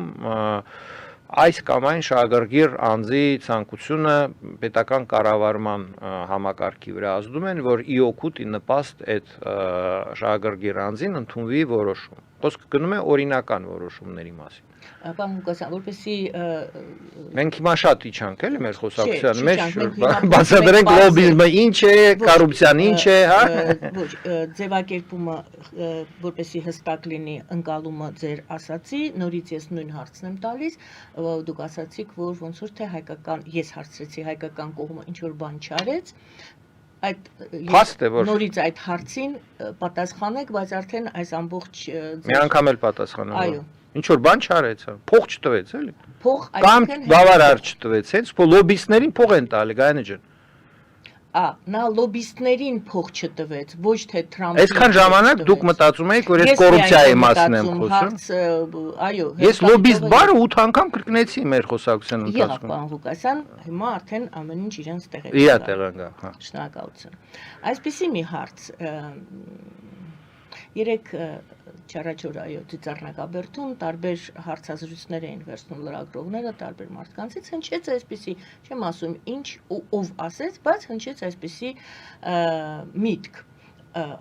այս կամ այն շահագրգիռ անձի ցանկությունը պետական կառավարման համակարգի վրա ազդում են, որ ի օգուտ ի նպաստ այդ շահագրգիռ անձին ընդունվի որոշում։ Խոսքը գնում է օրինական որոշումների մասին։ Պարոն Ղուկասյան, որպեսզի մենք հիմա շատ իջանք էլի մեր խոսակցության մեջ, բացատրենք լոբիզմը ինչ է, կոռուպցիան ինչ է, հա։ Ոչ, ձևակերպումը, որպեսզի հստակ լինի ընկալումը ձեր ասացի, նորից ես նույն հարցն եմ տալիս, դուք ասացիք, որ ոնց որ թե հայկական, ես հարցրեցի հայկական կողմը ինչ որ բան չարեց, այդ նորից այդ հարցին պատասխանեք, բայց արդեն այս ամբողջ մի անգամ էլ պատասխանեմ։ Այո։ Ինչ որ բան չարեց, փող չտվեց, էլի։ Փող կամ բավարար չտվեց, հենց լոբիստներին փող են տալի, Գայանե ջան։ Նա լոբիստներին փող չտվեց, ոչ թե Թրամփին։ Այսքան ժամանակ դուք մտածում եք, որ ես կոռուպցիայի մասին եմ խոսում։ Այո, ես լոբիստ բառը 8 անգամ կրկնեցի մեր խոսակցության ընթացքում։ Եղավ, պարոն Ղուկասյան, հիմա արդեն ամեն ինչ իրենց տեղ է։ Իր տեղ ընկա, հա։ Շնորհակալություն։ Այսպեսի մի հարց։ Երեք չարաչոր այո ծառնակաբերդում տարբեր հարցազրույցներ էին վերցնում լրագրողները տարբեր մարդկանցից, հնչեց այսպեսի, չեմ ասում ինչ ու ով ասեց, բայց հնչեց այսպեսի միտք։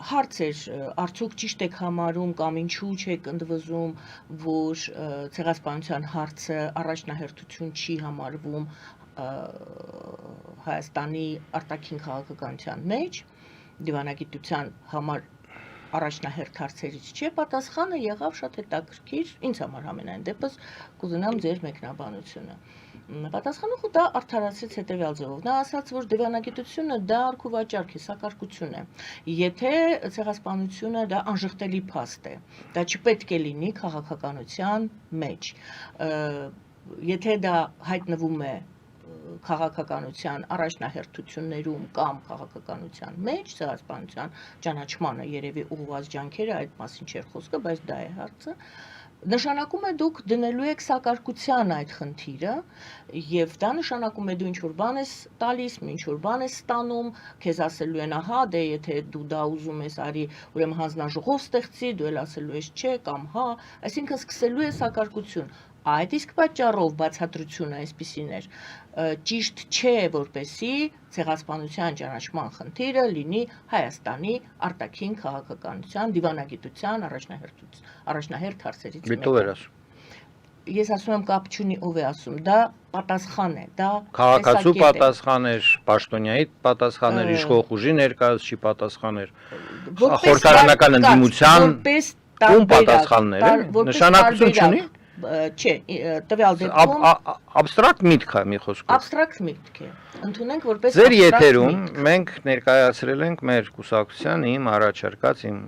Հարց էր, արդյոք ճիշտ եք համարում կամ ինչու չեք ընդվզում, որ ցեղասպանության հարցը առաջնահերթություն չի համարվում Հայաստանի արտաքին քաղաքականության մեջ դիվանագիտության համար առաջնահերթ հարցերից չէ, պատասխանը եղավ շատ հետաքրքիր, ինձ համար ամենայն դեպս կուզենամ ձեր մեկնաբանությունը։ Պատասխանը դա արդարացրեց հետևյալ ձևով։ Նա ասաց, որ դիվանագիտությունը դա արքուվաճառք է, սակարկություն է։ Եթե ցեղասպանությունը դա անժխտելի փաստ է, դա չպետք է լինի քաղաքականության մեջ։ Եթե դա հայտնվում է քաղաքականության առաջնահերթություններում կամ քաղաքականության մեջ ցեղասպանության ճանաչմանը երևի ուղղված ջանքերը այդ մասին չէր խոսքը, բայց դա է հարցը։ Նշանակում է դուք դնելու եք սակարկության այդ խնդիրը եւ դա նշանակում է դու ինչ-որ բան ես տալիս, ինչ-որ բան ես ստանում, քեզ ասելու են ահա, դե եթե դու դա ուզում ես, արի ուրեմն հանձնաժողով ստեղծի, դու էլ ասելու ես չէ կամ հա, այսինքն սկսելու է սակարկություն։ Այդ իսկ պատճառով բացատրությունը այսպիսին էր, ճիշտ չէ, որպեսի ցեղասպանության ճանաչման խնդիրը լինի Հայաստանի արտաքին քաղաքականության, դիվանագիտության առաջնահերթ հարցերից մեկը։ Ո՞վ էր ասում։ Ես ասում եմ կապ չունի ով է ասում, դա պատասխան է, դա քաղաքացու պատասխան էր, պաշտոնյայի պատասխան էր, իշխող ուժի ներկայացուցիչի պատասխան էր, խորհրդարանական ընդդիմության ում պատասխաններ են, նշանակություն չունի։ Չէ, տվյալ դեպքում աբստրակտ միտք է մի խոսքով։ Աբստրակտ միտք է։ Ընդունենք որպես Ձեր եթերում մենք ներկայացրել ենք մեր կուսակցության իմ առաջարկած իմ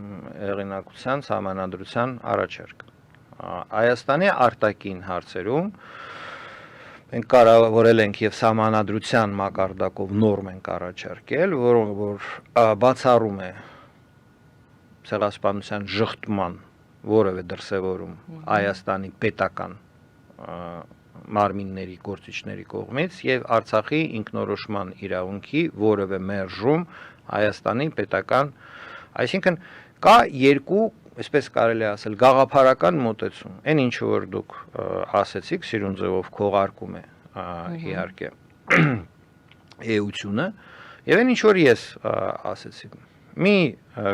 հեղինակության համանadrության առաջարկ։ Հայաստանի արտաքին հարցերում մենք կառավարել ենք եւ համանadrության մակարդակով նորմ ենք առաջարկել, որ բացառում է ցեղասպանության ժխտման որևէ դրսևորում Հայաստանի պետական մարմինների գործիչների կողմից եւ Արցախի ինքնորոշման իրավունքի որևէ մերժում Հայաստանի պետական, այսինքն կա երկու, այսպես կարելի ասել, գաղափարական մոտեցում։ Այն ինչ որ դուք ասեցիք, սիրուն ձևով քողարկում է իհարկե էությունը, եւ այն ինչ որ ես ասեցի մի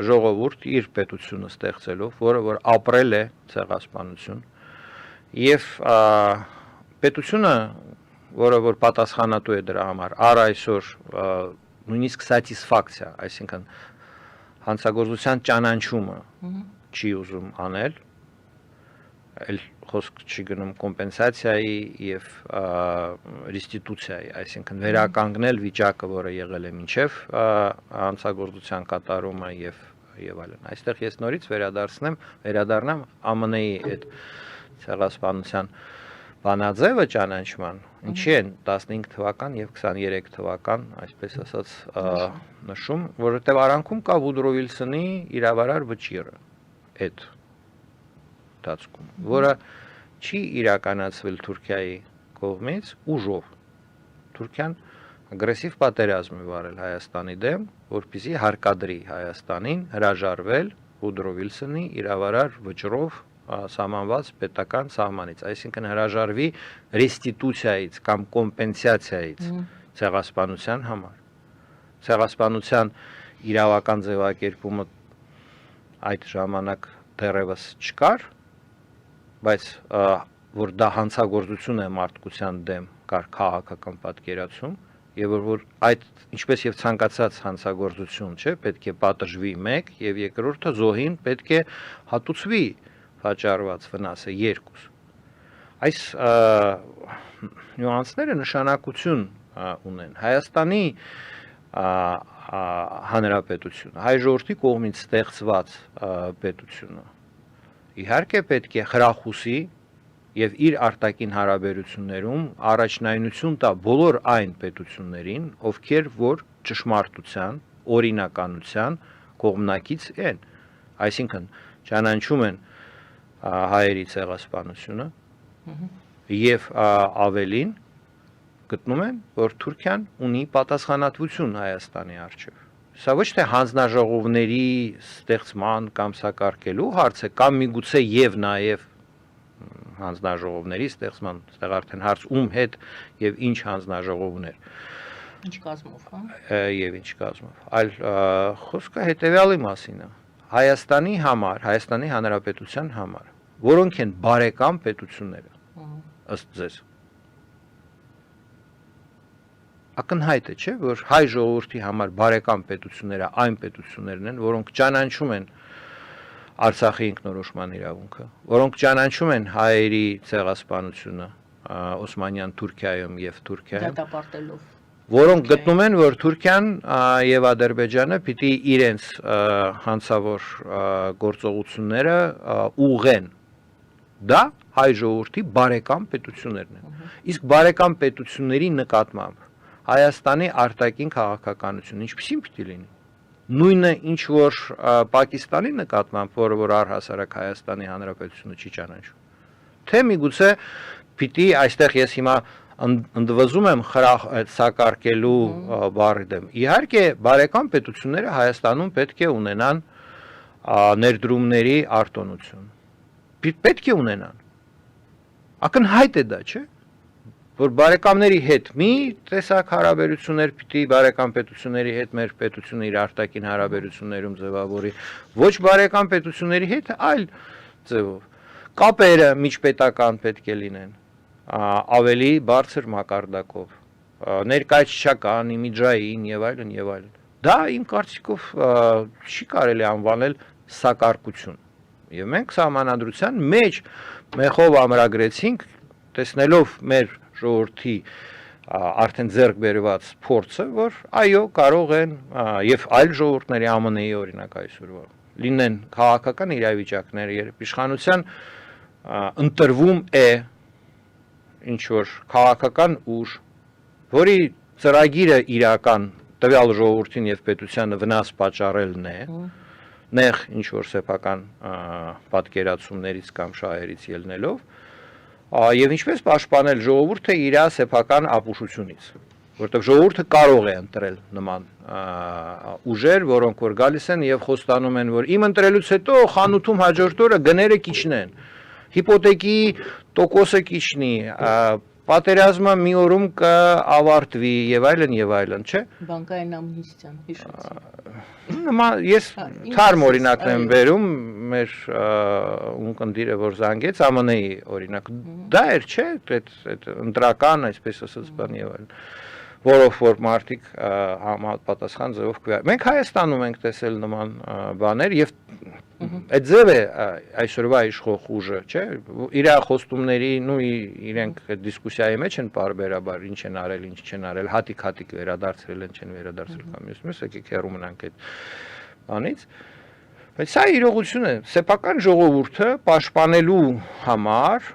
ժողովուրդ իր պետությունը ստեղծելով, որը որ ապրել է ցեղասպանություն եւ պետությունը, որը որ պատասխանատու է դրա համար, առ այսօր նույնիսկ սատիսֆակցիա, այսինքն հանցագործության ճանաչումը չի ուզում անել, այլ խոսք չի գնում կոմպենսացիայի եւ ռեստիտուցիայի, այսինքն վերականգնել վիճակը, որը եղել է մինչեւ հանցագործության կատարումը եւ այլն։ Այստեղ ես նորից վերադառնամ ԱՄՆ-ի այդ ցեղասպանության բանաձևը ճանաչման, ինչի են 15 թվական եւ 23 թվական, այսպես ասած, նշում, որովհետեւ արանքում կա Վուդրո Վիլսոնի իրավարար վճիռը այդ դասքում, որը չի իրականացվել Թուրքիայի կողմից ուժով։ Թուրքիան ագրեսիվ պատերազմ է վարել Հայաստանի դեմ, որպեսզի հարկադրի Հայաստանին հրաժարվել Վուդրո Վիլսոնի իրավարար վճռով սահմանված պետական սահմանից, այսինքն հրաժարվի ռեստիտուցիայից կամ կոմպենսացիայից ցեղասպանության համար։ Ցեղասպանության իրավական ձևակերպումը այդ ժամանակ դեռևս չկար, բայց որ դա հանցագործություն է մարդկության դեմ, կար քաղաքական պատկերացում, եւ որ այդ ինչպես եւ ցանկացած հանցագործություն, չէ, պետք է պատժվի մեկ եւ երկրորդը զոհին պետք է հատուցվի վաճառված վնասը երկուս։ Այս նյուանսները նշանակություն ունեն։ Հայաստանի հանրապետությունը, հայ ժողովրդի կողմից ստեղծված պետությունը իհարկե պետք է խրախուսի եւ իր արտաքին հարաբերություններում առաջնայնություն տա բոլոր այն պետություններին, ովքեր որ ճշմարտության, օրինականության կողմնակից են, այսինքն ճանաչում են հայերի ցեղասպանությունը եւ ավելին գտնում են, որ Թուրքիան ունի պատասխանատվություն Հայաստանի առջեւ։ Սա ոչ թե հանձնաժողովների ստեղծման կամ սակարկելու հարց է, կամ միգուցե եւ նաեւ հանձնաժողովների ստեղծման, այստեղ արդեն հարց ում հետ եւ ինչ հանձնաժողովներ։ Ինչ կազմով, հա։ Եվ ինչ կազմով։ Այլ խոսքը հետեւյալի մասին է։ Հայաստանի համար, Հայաստանի Հանրապետության համար, որոնք են բարեկամ պետությունները, ըստ ձեզ։ ակնհայտ է, չէ, որ հայ ժողովրդի համար բարեկամ պետությունները այն պետություններն են, որոնք ճանաչում են Արցախի ինքնորոշման իրավունքը, որոնք ճանաչում են հայերի ցեղասպանությունը Օսմանյան Թուրքիայում եւ Թուրքիայում, դատապարտելով որոնք գտնում են, որ Թուրքիան եւ Ադրբեջանը պիտի իրենց հանցավոր գործողությունները ուղղեն։ Դա հայ ժողովրդի բարեկամ պետություններն են։ Իսկ բարեկամ պետությունների նկատմամբ Հայաստանի արտաքին քաղաքականությունը ինչպիսին պիտի լինի։ Նույնը ինչ որ Պակիստանի նկատմամբ, որը որ առհասարակ Հայաստանի Հանրապետությունը չի ճանաչում։ Թե միգուցե պիտի այստեղ ես հիմա ընդվզում եմ սակարկելու բառի դեմ։ Իհարկե բարեկամ պետությունները Հայաստանում պետք է ունենան ներդրումների արտոնություն։ Պետք է ունենան։ Ակնհայտ է դա, չէ՞։ Որ բարեկամների հետ մի տեսակ հարաբերություններ պիտի բարեկամ պետությունների հետ մեր պետությունը իր արտաքին հարաբերություններում ձևավորի, ոչ բարեկամ պետությունների հետ այլ ձևով։ Կապերը միջպետական պետք է լինեն ավելի բարձր մակարդակով, ներկայացչական, իմիջային եւ այլն եւ այլն։ Դա իմ կարծիքով չի կարելի անվանել սակարկություն։ Եվ մենք սահմանադրության մեջ մեխով ամրագրեցինք, տեսնելով մեր ժողովրդի արդեն ձեռք բերված փորձը, որ այո, կարող են եւ այլ ժողովուրդների ԱՄՆ-ի օրինակ այսօրվա լինեն քաղաքական իրավիճակներ, երբ իշխանության ընտրվում է ինչ որ քաղաքական ուժ, որի ծրագիրը իրական տվյալ ժողովրդին եւ պետությանը վնաս պատճառելն է, նեղ ինչ որ սեփական պատկերացումներից կամ շահերից ելնելով, եւ ինչպես պաշտպանել ժողովուրդը իր սեփական ապուշությունից, որտեղ ժողովուրդը կարող է ընտրել նման ուժեր, որոնք որ գալիս են եւ խոստանում են, որ իմ ընտրելուց հետո խանութում հաջորդ օրը գները կիջնեն, հիպոթեկի տոկոսը կիջնի, պատերազմը մի օրում կավարտվի եւ այլն, չէ՞։ Բանկային ամնիստիան, հիշեցի։ Ես թարմ օրինակն եմ բերում, մեր ունկնդիրը որ զանգեց ԱՄՆ-ի օրինակ, դա էր, չէ՞, այդ ընտրական, այսպես ասած, բան եւ այլն, որով որ մարդիկ համապատասխան ձևով կվարվեն։ Մենք Հայաստանում ենք տեսել նման բաներ եւ այդ ձև է այսօրվա իշխող ուժը, չէ՞, իր խոստումների ու իրենք այդ դիսկուսիայի մեջ են բարբերաբար ինչ են արել, ինչ չեն արել, հատիկ վերադարձրել են, չեն վերադարձրել կամ մյուս եկեք հեռու մնանք այդ բանից։ Բայց սա իրողություն է, սեփական ժողովուրդը պաշտպանելու համար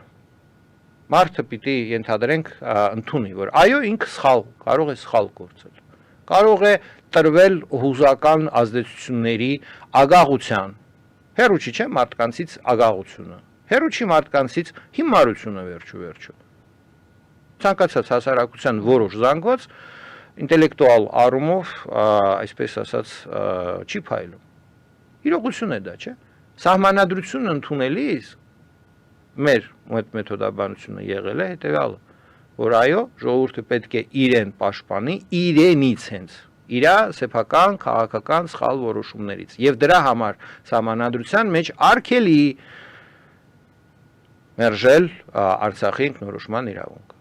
մարդը պիտի ենթադրենք ընդունի, որ այո, ինքը սխալ, կարող է սխալ գործել, կարող է տրվել հուզական ազդեցությունների ագահության, հեռու չի, չէ, մարդկանցից ագահությունը, հեռու չի մարդկանցից հիմարությունը վերջո։ Ցանկացած հասարակության որոշ զանգված ինտելեկտուալ առումով, այսպես ասած, չի փայլում։ Իրողություն է դա, չէ։ Սահմանադրությունը ընդունելիս մեր մեթոդաբանությունը եղել է հետևյալը, որ այո, ժողովուրդը պետք է իրեն պաշտպանի իրենից հենց, իր սեփական քաղաքական սխալ որոշումներից եւ դրա համար սահմանադրության մեջ արգելի մերժել Արցախի ինքնորոշման իրավունքը,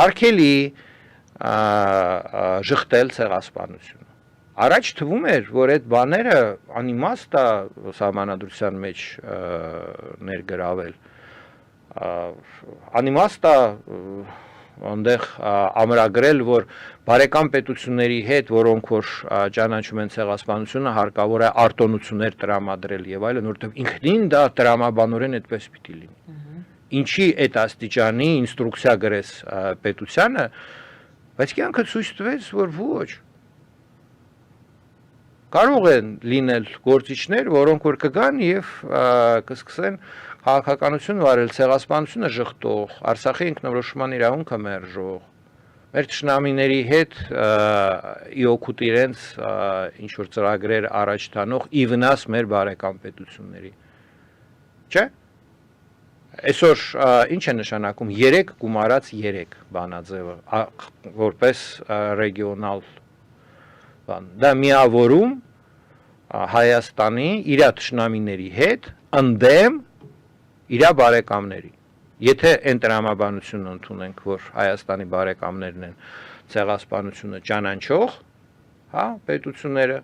արգելի ժխտել ցեղասպանությունը։ Առաջ թվում էր, որ այդ բաները անիմաստ է սահմանադրության մեջ ներգրավել, անիմաստ է այնտեղ ամրագրել, որ բարեկամ պետությունների հետ, որոնք որ ճանաչում են ցեղասպանությունը, հարկավոր է արտոնություններ տրամադրել եւ այլն, որովհետեւ ինքնին դա տրամաբանորեն այդպես պիտի լինի։ Ինչի այդ աստիճանի ինստրուկցիա գրես պետությանը, բայց կյանքը ցույց տվեց, որ ոչ։ Կարող են լինել գործիչներ, որոնք որ կգան եւ կսկսեն քաղաքականություն վարել, ցեղասպանությունը ժխտող, Արցախի ինքնորոշման իրավունքը մերժող, մեր ճշնամիների հետ ի օգուտ իրենց ինչ որ ծրագրեր առաջ տանող ի վնաս մեր բարեկամ պետությունների։ Չէ՞։ Այսօր ինչ է նշանակում 3 գումարած 3 բանաձևը, որպես ռեգիոնալ բան։ Դա միավորում Հայաստանի իր ճշնամիների հետ ընդդեմ իր բարեկամների։ Եթե այն տրամաբանությունը ընդունենք, որ Հայաստանի բարեկամներն են ցեղասպանությունը ճանաչող, հա, պետությունները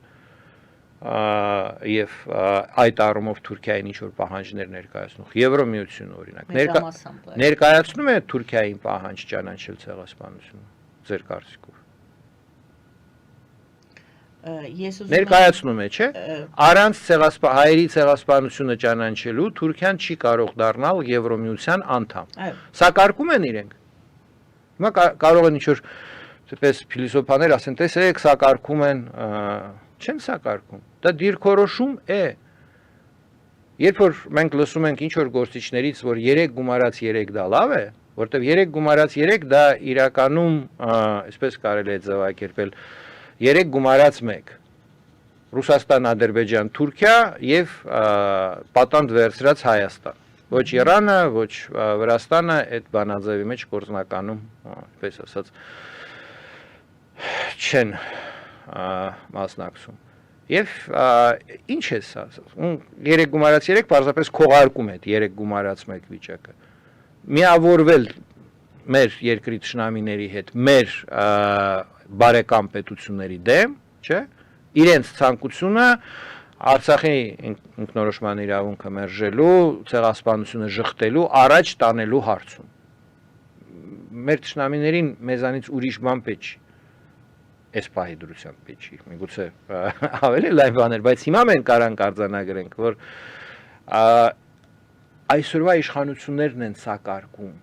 եւ այդ առումով Թուրքիային ինչ որ պահանջներ ներկայացնող Եվրոմիությունը օրինակ ներկայացնում է Թուրքիային պահանջ ճանաչել ցեղասպանությունը ձեր կարծիքով ներկայացնում է, չէ՞։ Առանց հայերի ցեղասպանությունը ճանաչելու Թուրքիան չի կարող դառնալ Եվրոմիության անդամ։ Սա կարգում են իրենք։ Հիմա կարող են ինչ-որ այդպես փիլիսոփաներ ասեն, տեսեք, սա կարգում են, չեն սա կարգում։ Դա դիրքորոշում է։ Երբ որ մենք լսում ենք ինչ-որ գործիչներից, որ 3 գումարած 3 դա լավ է, որտեվ 3 գումարած 3 դա իրականում, այսպես կարելի է ձևակերպել, 3 գումարած 1 Ռուսաստան, Ադրբեջան, Թուրքիա եւ պատանդ վերցրած Հայաստան։ Ոչ Իրանը, ոչ Վրաստանը այդ բանաձևի մեջ գործնականում, այսպես ասած, չեն մասնակցում։ Եվ ինչ է սա։ 3 գումարած 3 պարզապես քողարկում է 3 գումարած 1 վիճակը։ Միավորվել մեր երկրի ճշնամիների հետ, մեր բարեկամ պետությունների դեմ, չէ՞, իրենց ցանկությունը Արցախի ինքնորոշման իրավունքը մերժելու, ցեղասպանությունը ժխտելու, առաջ տանելու հարցում։ Մեր ճշնամիներին մեզանից ուրիշ բան պետք չի։ Այս պահի դրությամբ պետք չի։ Միգուցե ավելի լավ բաներ, բայց հիմա մենք կարանք արձանագրենք, որ այսօրվա իշխանություններն են սակարկում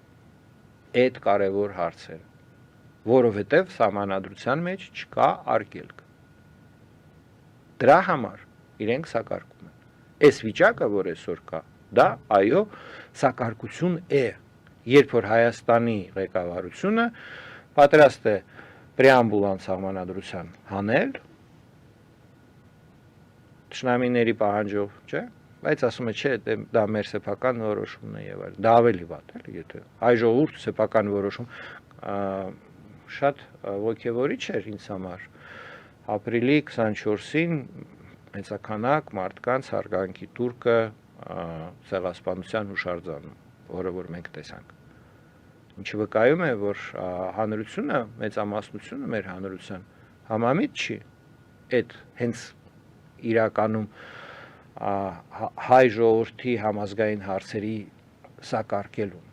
այդ կարևոր հարցերը, որովհետև սահմանադրության մեջ չկա արգելք։ Դրա համար իրենք սակարկում են։ Այս վիճակը, որ այսօր կա, դա այո, սակարկություն է, երբ որ Հայաստանի ղեկավարությունը պատրաստ է պրեամբուլան սահմանադրության հանել, ճշնամիների պահանջով, չէ, բայց ասում է, չէ, դա մեր սեփական որոշումն է եւ այլն։ Դա ավելի վատ է, եթե հայ ժողովուրդ սեփական որոշում շատ ոգևորիչ էր ինձ համար։ Ապրիլի 24-ին մեծականակ մարդկանց հարգանքի տուրքը ցեղասպանության հուշարձանում, որը որ մենք տեսանք։ Ինչը վկայում է, որ հանրությունը, մեծամասնությունը մեր հանրության համամիտ չի այդ հենց իրականում հայ ժողովրդի համազգային հարցերի սակարկելուն։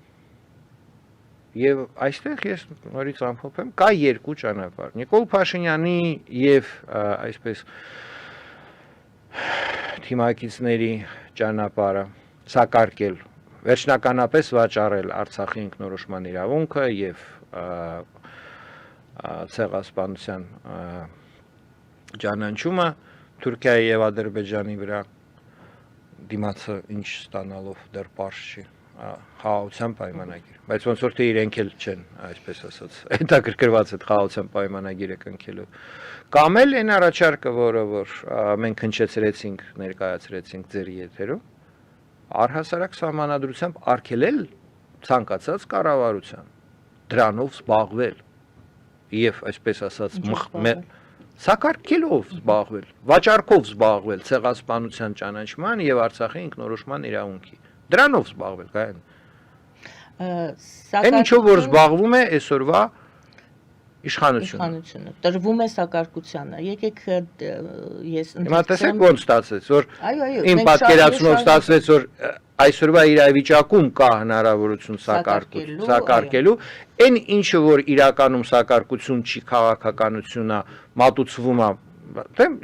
Եվ այստեղ ես նորից ամփոփեմ, կա երկու ճանապարհ։ Նիկոլ Փաշինյանի եւ այսպես թիմակիցների ճանապարհը սակարկել, վերջնականապես վաճառել Արցախի ինքնորոշման իրավունքը եւ ցեղասպանության ճանաչումը Թուրքիայի եւ Ադրբեջանի վրա դիմացը ինչ ստանալով դեռ պարզ չի, խաղաղության պայմանագիր, բայց ոնց որ թե իրենք էլ չեն, այսպես ասած, հետաքրքրված այդ խաղաղության պայմանագիրը կնքելու։ Կամ էլ այն առաջարկը, որը որ մենք հնչեցրեցինք, ներկայացրեցինք ձեր եթերում, առհասարակ սահմանադրությամբ արգելել ցանկացած կառավարության դրանով զբաղվել եւ այսպես ասած սակարկելով զբաղվել, վաճառքով զբաղվել ցեղասպանության ճանաչման եւ Արցախի ինքնորոշման իրավունքի։ Դրանով զբաղվել, կային։ Այն ինչով որ զբաղվում է այսօրվա իշխանությունը։ Տրվում է սակարկությանը։ Եկեք ես Հիմա տեսեք ոնց ստացվեց, որ իմ պատկերացումով ստացվեց, որ այսօրվա իրավիճակում կա հնարավորություն սակարկելու, այն ինչը որ իրականում սակարկություն չի, քաղաքականությունն է, մատուցվում է,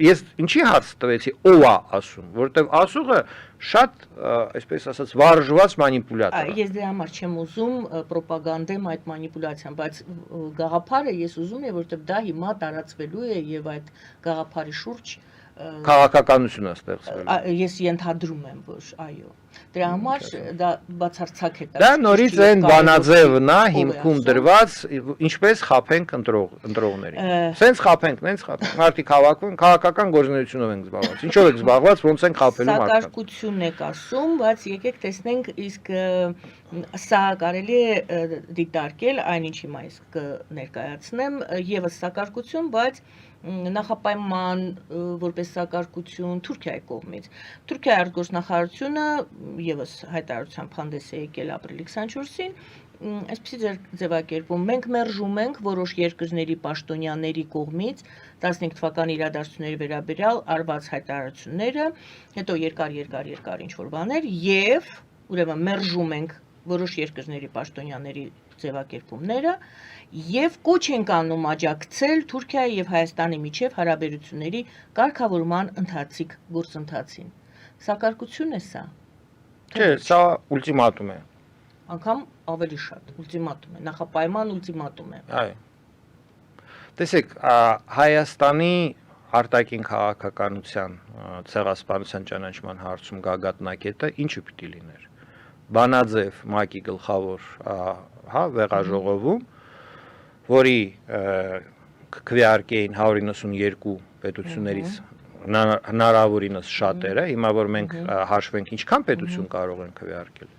ես ինչի հարց տվեցի, ով է ասում, որովհետև ասողը շատ, այսպես ասած, վարժված մանիպուլյատոր է։ Ես դրա համար չեմ ուզում պրոպագանդեմ այդ մանիպուլյացիան, բայց գաղափարը ես ուզում եմ, որովհետև դա հիմա տարածվելու է եւ այդ գաղափարի շուրջ քաղաքականություն է ստեղծվել։ Ես ենթադրում եմ, որ այո։ Դրա համար դա բացարձակ է։ Դա նորից այն բանաձևն է հիմքում դրված, ինչպես խափենք ընտրողներին։ Սենց խափենք, նենց խափենք։ Մարդիկ հավաքվում, քաղաքական գործունեությունով ենք զբաղված։ Ինչով եք զբաղված, ոնց ենք խափելու մարդկանց։ Սակարկությունն եք ասում, բայց եկեք տեսնենք, իսկ սա կարելի է դիտարկել, այնինչ հիմա ես կներկայացնեմ, եւս սակարկություն, բայց նախապայման որպես սակարկություն Թուրքիայի կողմից։ Թուրքիայի արտգործնախարարությունը եւս հայտարարությամբ հանդես է եկել ապրիլի 24-ին այսպեսի ձևակերպում մենք մերժում ենք որոշ երկրների պաշտոնյաների կողմից 15 թվականի իրադարձությունների վերաբերյալ արված հայտարարությունները, հետո երկար ինչ-որ բաներ եւ ուրեմն մերժում ենք որոշ երկրների պաշտոնյաների ձևակերպումները եւ կոչ ենք անում աջակցել Թուրքիայի եւ Հայաստանի միջև հարաբերությունների կարգավորման ընթացիկ գործընթացին։ Սակարկություն է սա։ Չէ, սա ուլտիմատում է։ Անկամ ավելի շատ ուլտիմատում է, նախապայման ուլտիմատում է։ Այո։ Տեսեք, Հայաստանի արտաքին քաղաքականության ցեղասպանության ճանաչման հարցում գագաթնակետը ինչու պիտի լիներ։ Բանաձև ՄԱԿ-ի գլխավոր վեղաժողովում, որի քվեարկեին 192 պետություններից հնարավորինս շատերը, հիմա որ մենք հաշվենք ինչքան պետություն կարող են քվեարկել։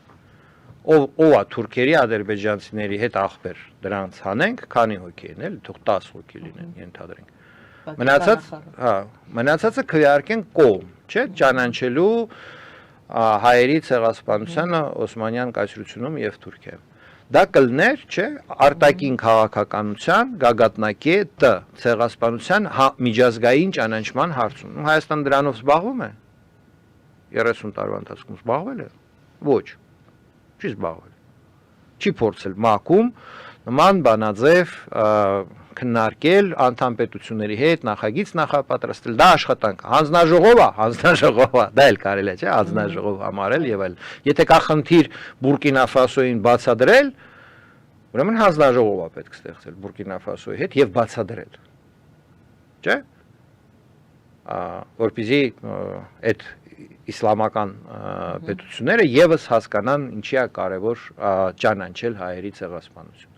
Ով է թուրքերի, ադրբեջանցիների հետ ախպեր դրանց հանենք, քանի հոգի են, էլի, թող 10 հոգի լինեն, ենթադրենք։ Մնացածը քվեարկեն կողմ, չէ՞, ճանաչելու հայերի ցեղասպանությանը Օսմանյան կայսրությունում եւ Թուրքիայում։ Դա կլներ, չէ, արտաքին քաղաքականության գագաթնակետը ցեղասպանության միջազգային ճանաչման հարցում։ Հայաստան դրանով զբաղվում է 30 տարվա ընթացքում զբաղվել է։ Ոչ, չի զբաղվել։ Չի փորձել ՄԱԿ-ում նման բանաձև քննարկել անդամ պետությունների հետ նախագիծ նախապատրաստել, դա աշխատանք, հանձնաժողով է, դա էլ կարելի է, չէ, հանձնաժողով համարել եւ այլ։ Եթե կա խնդիր Բուրկինա Ֆասոյին բացադրել, ուրեմն հանձնաժողով է պետք ստեղծել Բուրկինա Ֆասոյի հետ եւ բացադրել։ Չէ՞։ Որպեսզի այդ իսլամական պետությունները եւս հասկանան ինչի է կարեւոր ճանաչել հայերի ցեղասպանություն։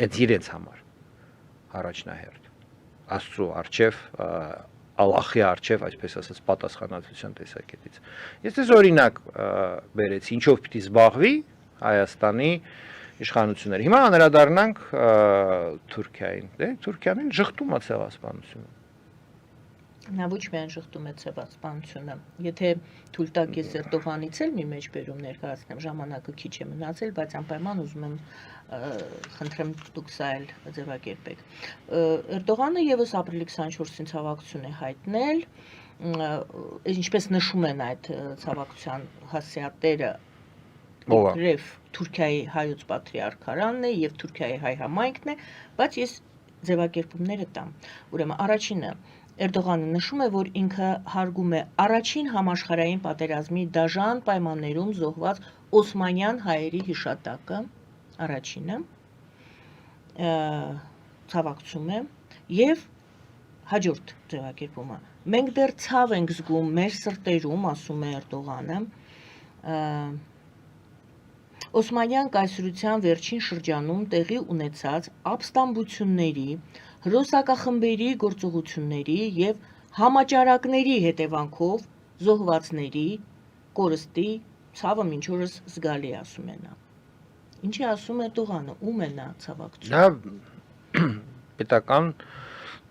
Այդ իրենց համար առաջնահերթ Աստծո արչև Ալլահի արչև, այսպես ասած, պատասխանատվության տեսակետից։ Ես դες օրինակ բերեցի, ինչով պիտի զբաղվի Հայաստանի իշխանությունները։ Հիմա անդրադառնանք Թուրքիային, դե Թուրքիան էլ շղթում է ցեղասպանությունը։ Նա ոչ միայն շղթում է ցեղասպանությունը։ Եթե թույլ տաք ես Էրդողանից էլ մի մեջբերում ներկայացնեմ, ժամանակը քիչ է մնացել, բայց անպայման ուզում եմ խնդրեմ դուք սա էլ ձևակերպեք։ Էրդողանը եւս ապրիլի 24-ին ցավակցություն է հայտնել, ինչպես նշում են այդ ցավակցության հասցեատերը, իբրև Թուրքիայի հայոց պատրիարքարանն է եւ Թուրքիայի հայ համայնքն է, բայց ես ձևակերպումները տամ։ Ուրեմն առաջինը Էրդողանը նշում է, որ ինքը հարգում է առաջին համաշխարհային պատերազմի դաժան պայմաններում զոհված օսմանյան հայերի հիշատակը, առաջինը ցավակցում է եւ հաջորդ ձևակերպումը։ Մենք դեռ ցավ ենք զգում մեր սրտերում, ասում է Էրդողանը, Օսմանյան կայսրության վերջին շրջանում տեղի ունեցած ապստամբությունների, հրոսակախմբերի գործողությունների եւ համաճարակների հետևանքով զոհվածների կորստի ցավը մինչ օրս զգալի է, ասում է նա։ Ինչի ասում է Էրդողանը, ում է նա ցավակցում։ Դա պետական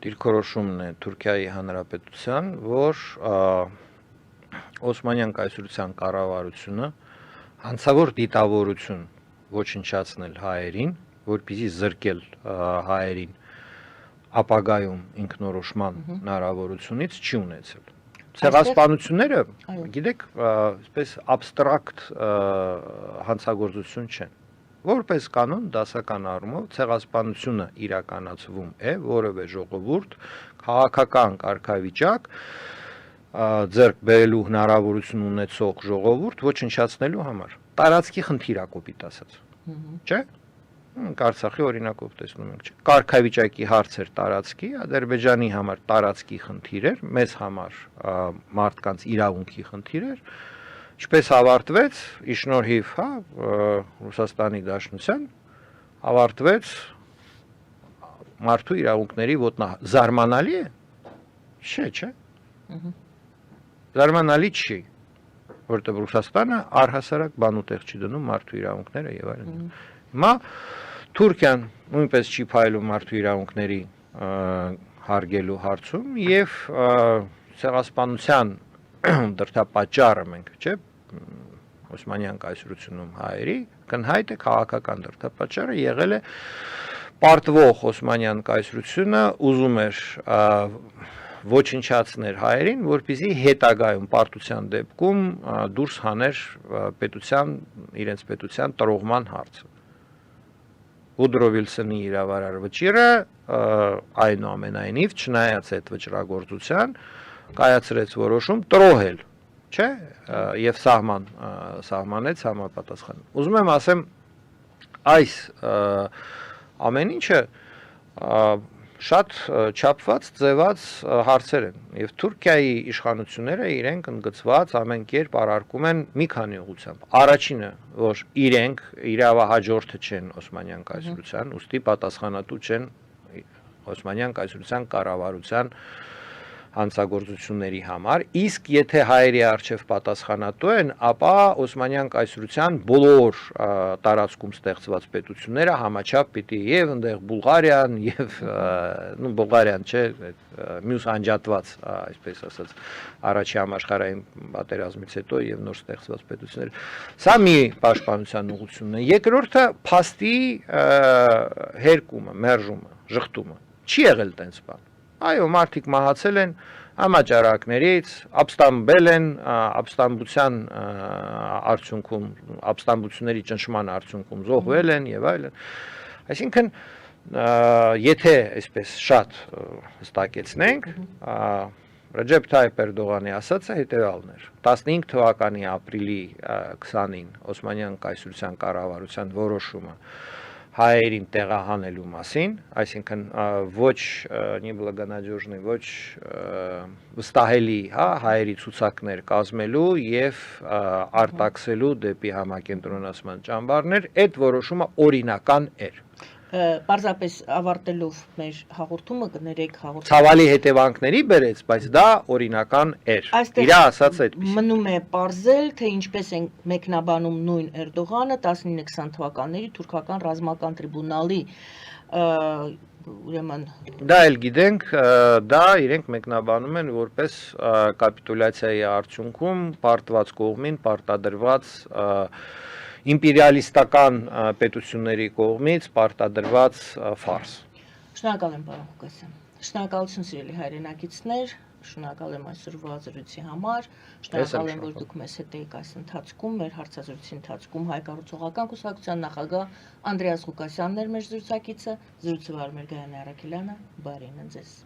դիրքորոշումն է Թուրքիայի Հանրապետության, որ Օսմանյան կայսրության կառավարությունը հանցավոր դիտավորություն ոչնչացնել հայերին, որպեսզի զրկել հայերին ապագայում ինքնորոշման հնարավորությունից չի ունեցել։ Ցեղասպանությունները, գիտեք, այսպես абստրակտ հանցագործություն չեն։ Որպես կանոն դասական առումով ցեղասպանությունը իրականացվում է որևէ ժողովուրդ քաղաքական կարգավիճակ ձեռք բերելու հնարավորություն ունեցող ժողովուրդ ոչնչացնելու համար։ Տարածքի խնդիր է կոպիտ ասած։ Չէ՞։ Արցախի օրինակով տեսնում ենք, չէ՞։ Կարգավիճակի հարցեր տարածքի, Ադրբեջանի համար տարածքի խնդիր էր, մեզ համար մարդկանց իրավունքի խնդիր էր։ Ինչպես ավարտվեց, ի շնորհիվ, Ռուսաստանի Դաշնության ավարտվեց մարդու իրավունքների ոտնահարումը։ Զարմանալի է։ Չէ։ Զարմանալի չի, որտեղ Ռուսաստանը առհասարակ բանուտեղ չի դնում մարդու իրավունքները եւ այլն։ Հիմա Թուրքիան նույնպես չի փայլում մարդու իրավունքների հարգելու հարցում եւ ցեղասպանության դրդապատճառը մենք, չէ, Օսմանյան կայսրությունում հայերի, կնհայտ է քաղաքական դրդապատճառը եղել է պարտվող Օսմանյան կայսրությունը ուզում էր ոչնչացնել հայերին, որպեսզի հետագայում պարտության դեպքում դուրս հաներ իրենց պետության տրողման հարցը։ Ուդրո Վիլսոնի իրավարար վճիռը այնուամենայնիվ չնայած այդ վճռագործության կայացրեց որոշում տրոհել, չէ, եւ սահմանեց համապատասխան։ Ուզում եմ ասեմ, այս ամեն ինչը շատ չափված, ձևած հարցեր են եւ Թուրքիայի իշխանությունները իրենք ընդգծված ամեն կերպ արարքում են մի քանի ուղղությամբ։ Առաջինը, որ իրենք իրավահաջորդը չեն Օսմանյան կայսրության, ուստի պատասխանատու չեն Օսմանյան կայսրության կառավարության հանցագործությունների համար, իսկ եթե հայերի արչև պատասխանատու են, ապա Օսմանյան կայսրության բոլոր տարածքում ստեղծված պետությունները համաչափ պիտի եւ այնտեղ Բուլղարիան եւ Բուլղարիան չէ, մյուս անջատված, այսպես ասած, առաջի համաշխարհային պատերազմից հետո եւ նոր ստեղծված պետությունները։ Սա մի պաշտպանության ուղղությունն է։ Երկրորդը փաստի հերկումը, մերժումը, ժխտումը։ Չի եղել տենց բան։ Այո, մարդիկ մահացել են համաճարակներից, ապստամբել են, ապստամբության արդյունքում, ապստամբությունների ճնշման արդյունքում զոհվել են եւ այլն։ Այսինքն, եթե այսպես շատ հստակեցնենք, Ռեջեփ Թայիփ Էրդողանի ասածը հետեւյալն էր։ 15 թվականի ապրիլի 20-ին Օսմանյան կայսրության կառավարության որոշումը հայերին տեղահանելու մասին, այսինքն ոչ նիբլագանաջոժնի, ոչ վստահելի, հայերի ցուցակներ կազմելու եւ արտաքսելու դեպի համակենտրոնացման ճամբարներ, այդ որոշումը օրինական էր։ Պարզապես ավարտելով մեր հաղորդումը կներեք հաղորդումը։ Ցավալի հետևանքների բերեց, բայց դա օրինական էր։ Իրա ասած այդպես։ Մնում է պարզել, թե ինչպես են մեկնաբանում նույն Էրդողանը 19-20 թվականների թուրքական ռազմական տրիբունալի ուրեմն դա էլ գիտենք, դա իրենք մեկնաբանում են որպես կապիտուլյացիայի արդյունքում պարտված կողմին պարտադրված իմպերիալիստական պետությունների կողմից պարտադրված ֆարս։ Շնորհակալ եմ, պարոն Ղուկասյան։ Շնորհակալություն սիրելի հայրենակիցներ, շնորհակալ եմ այսօրվա զրույցի համար, շնորհակալ եմ, որ դուք մեզ հետ եք այս ընթացքում, մեր հարցազրույցի ընթացքում Հայ կառուցողական կուսակցության նախագահ Անդրեաս Ղուկասյանն էր մեր զրուցակիցը, զրույցը վարում էր Գայանե Առաքելյանը, բարին ձեզ։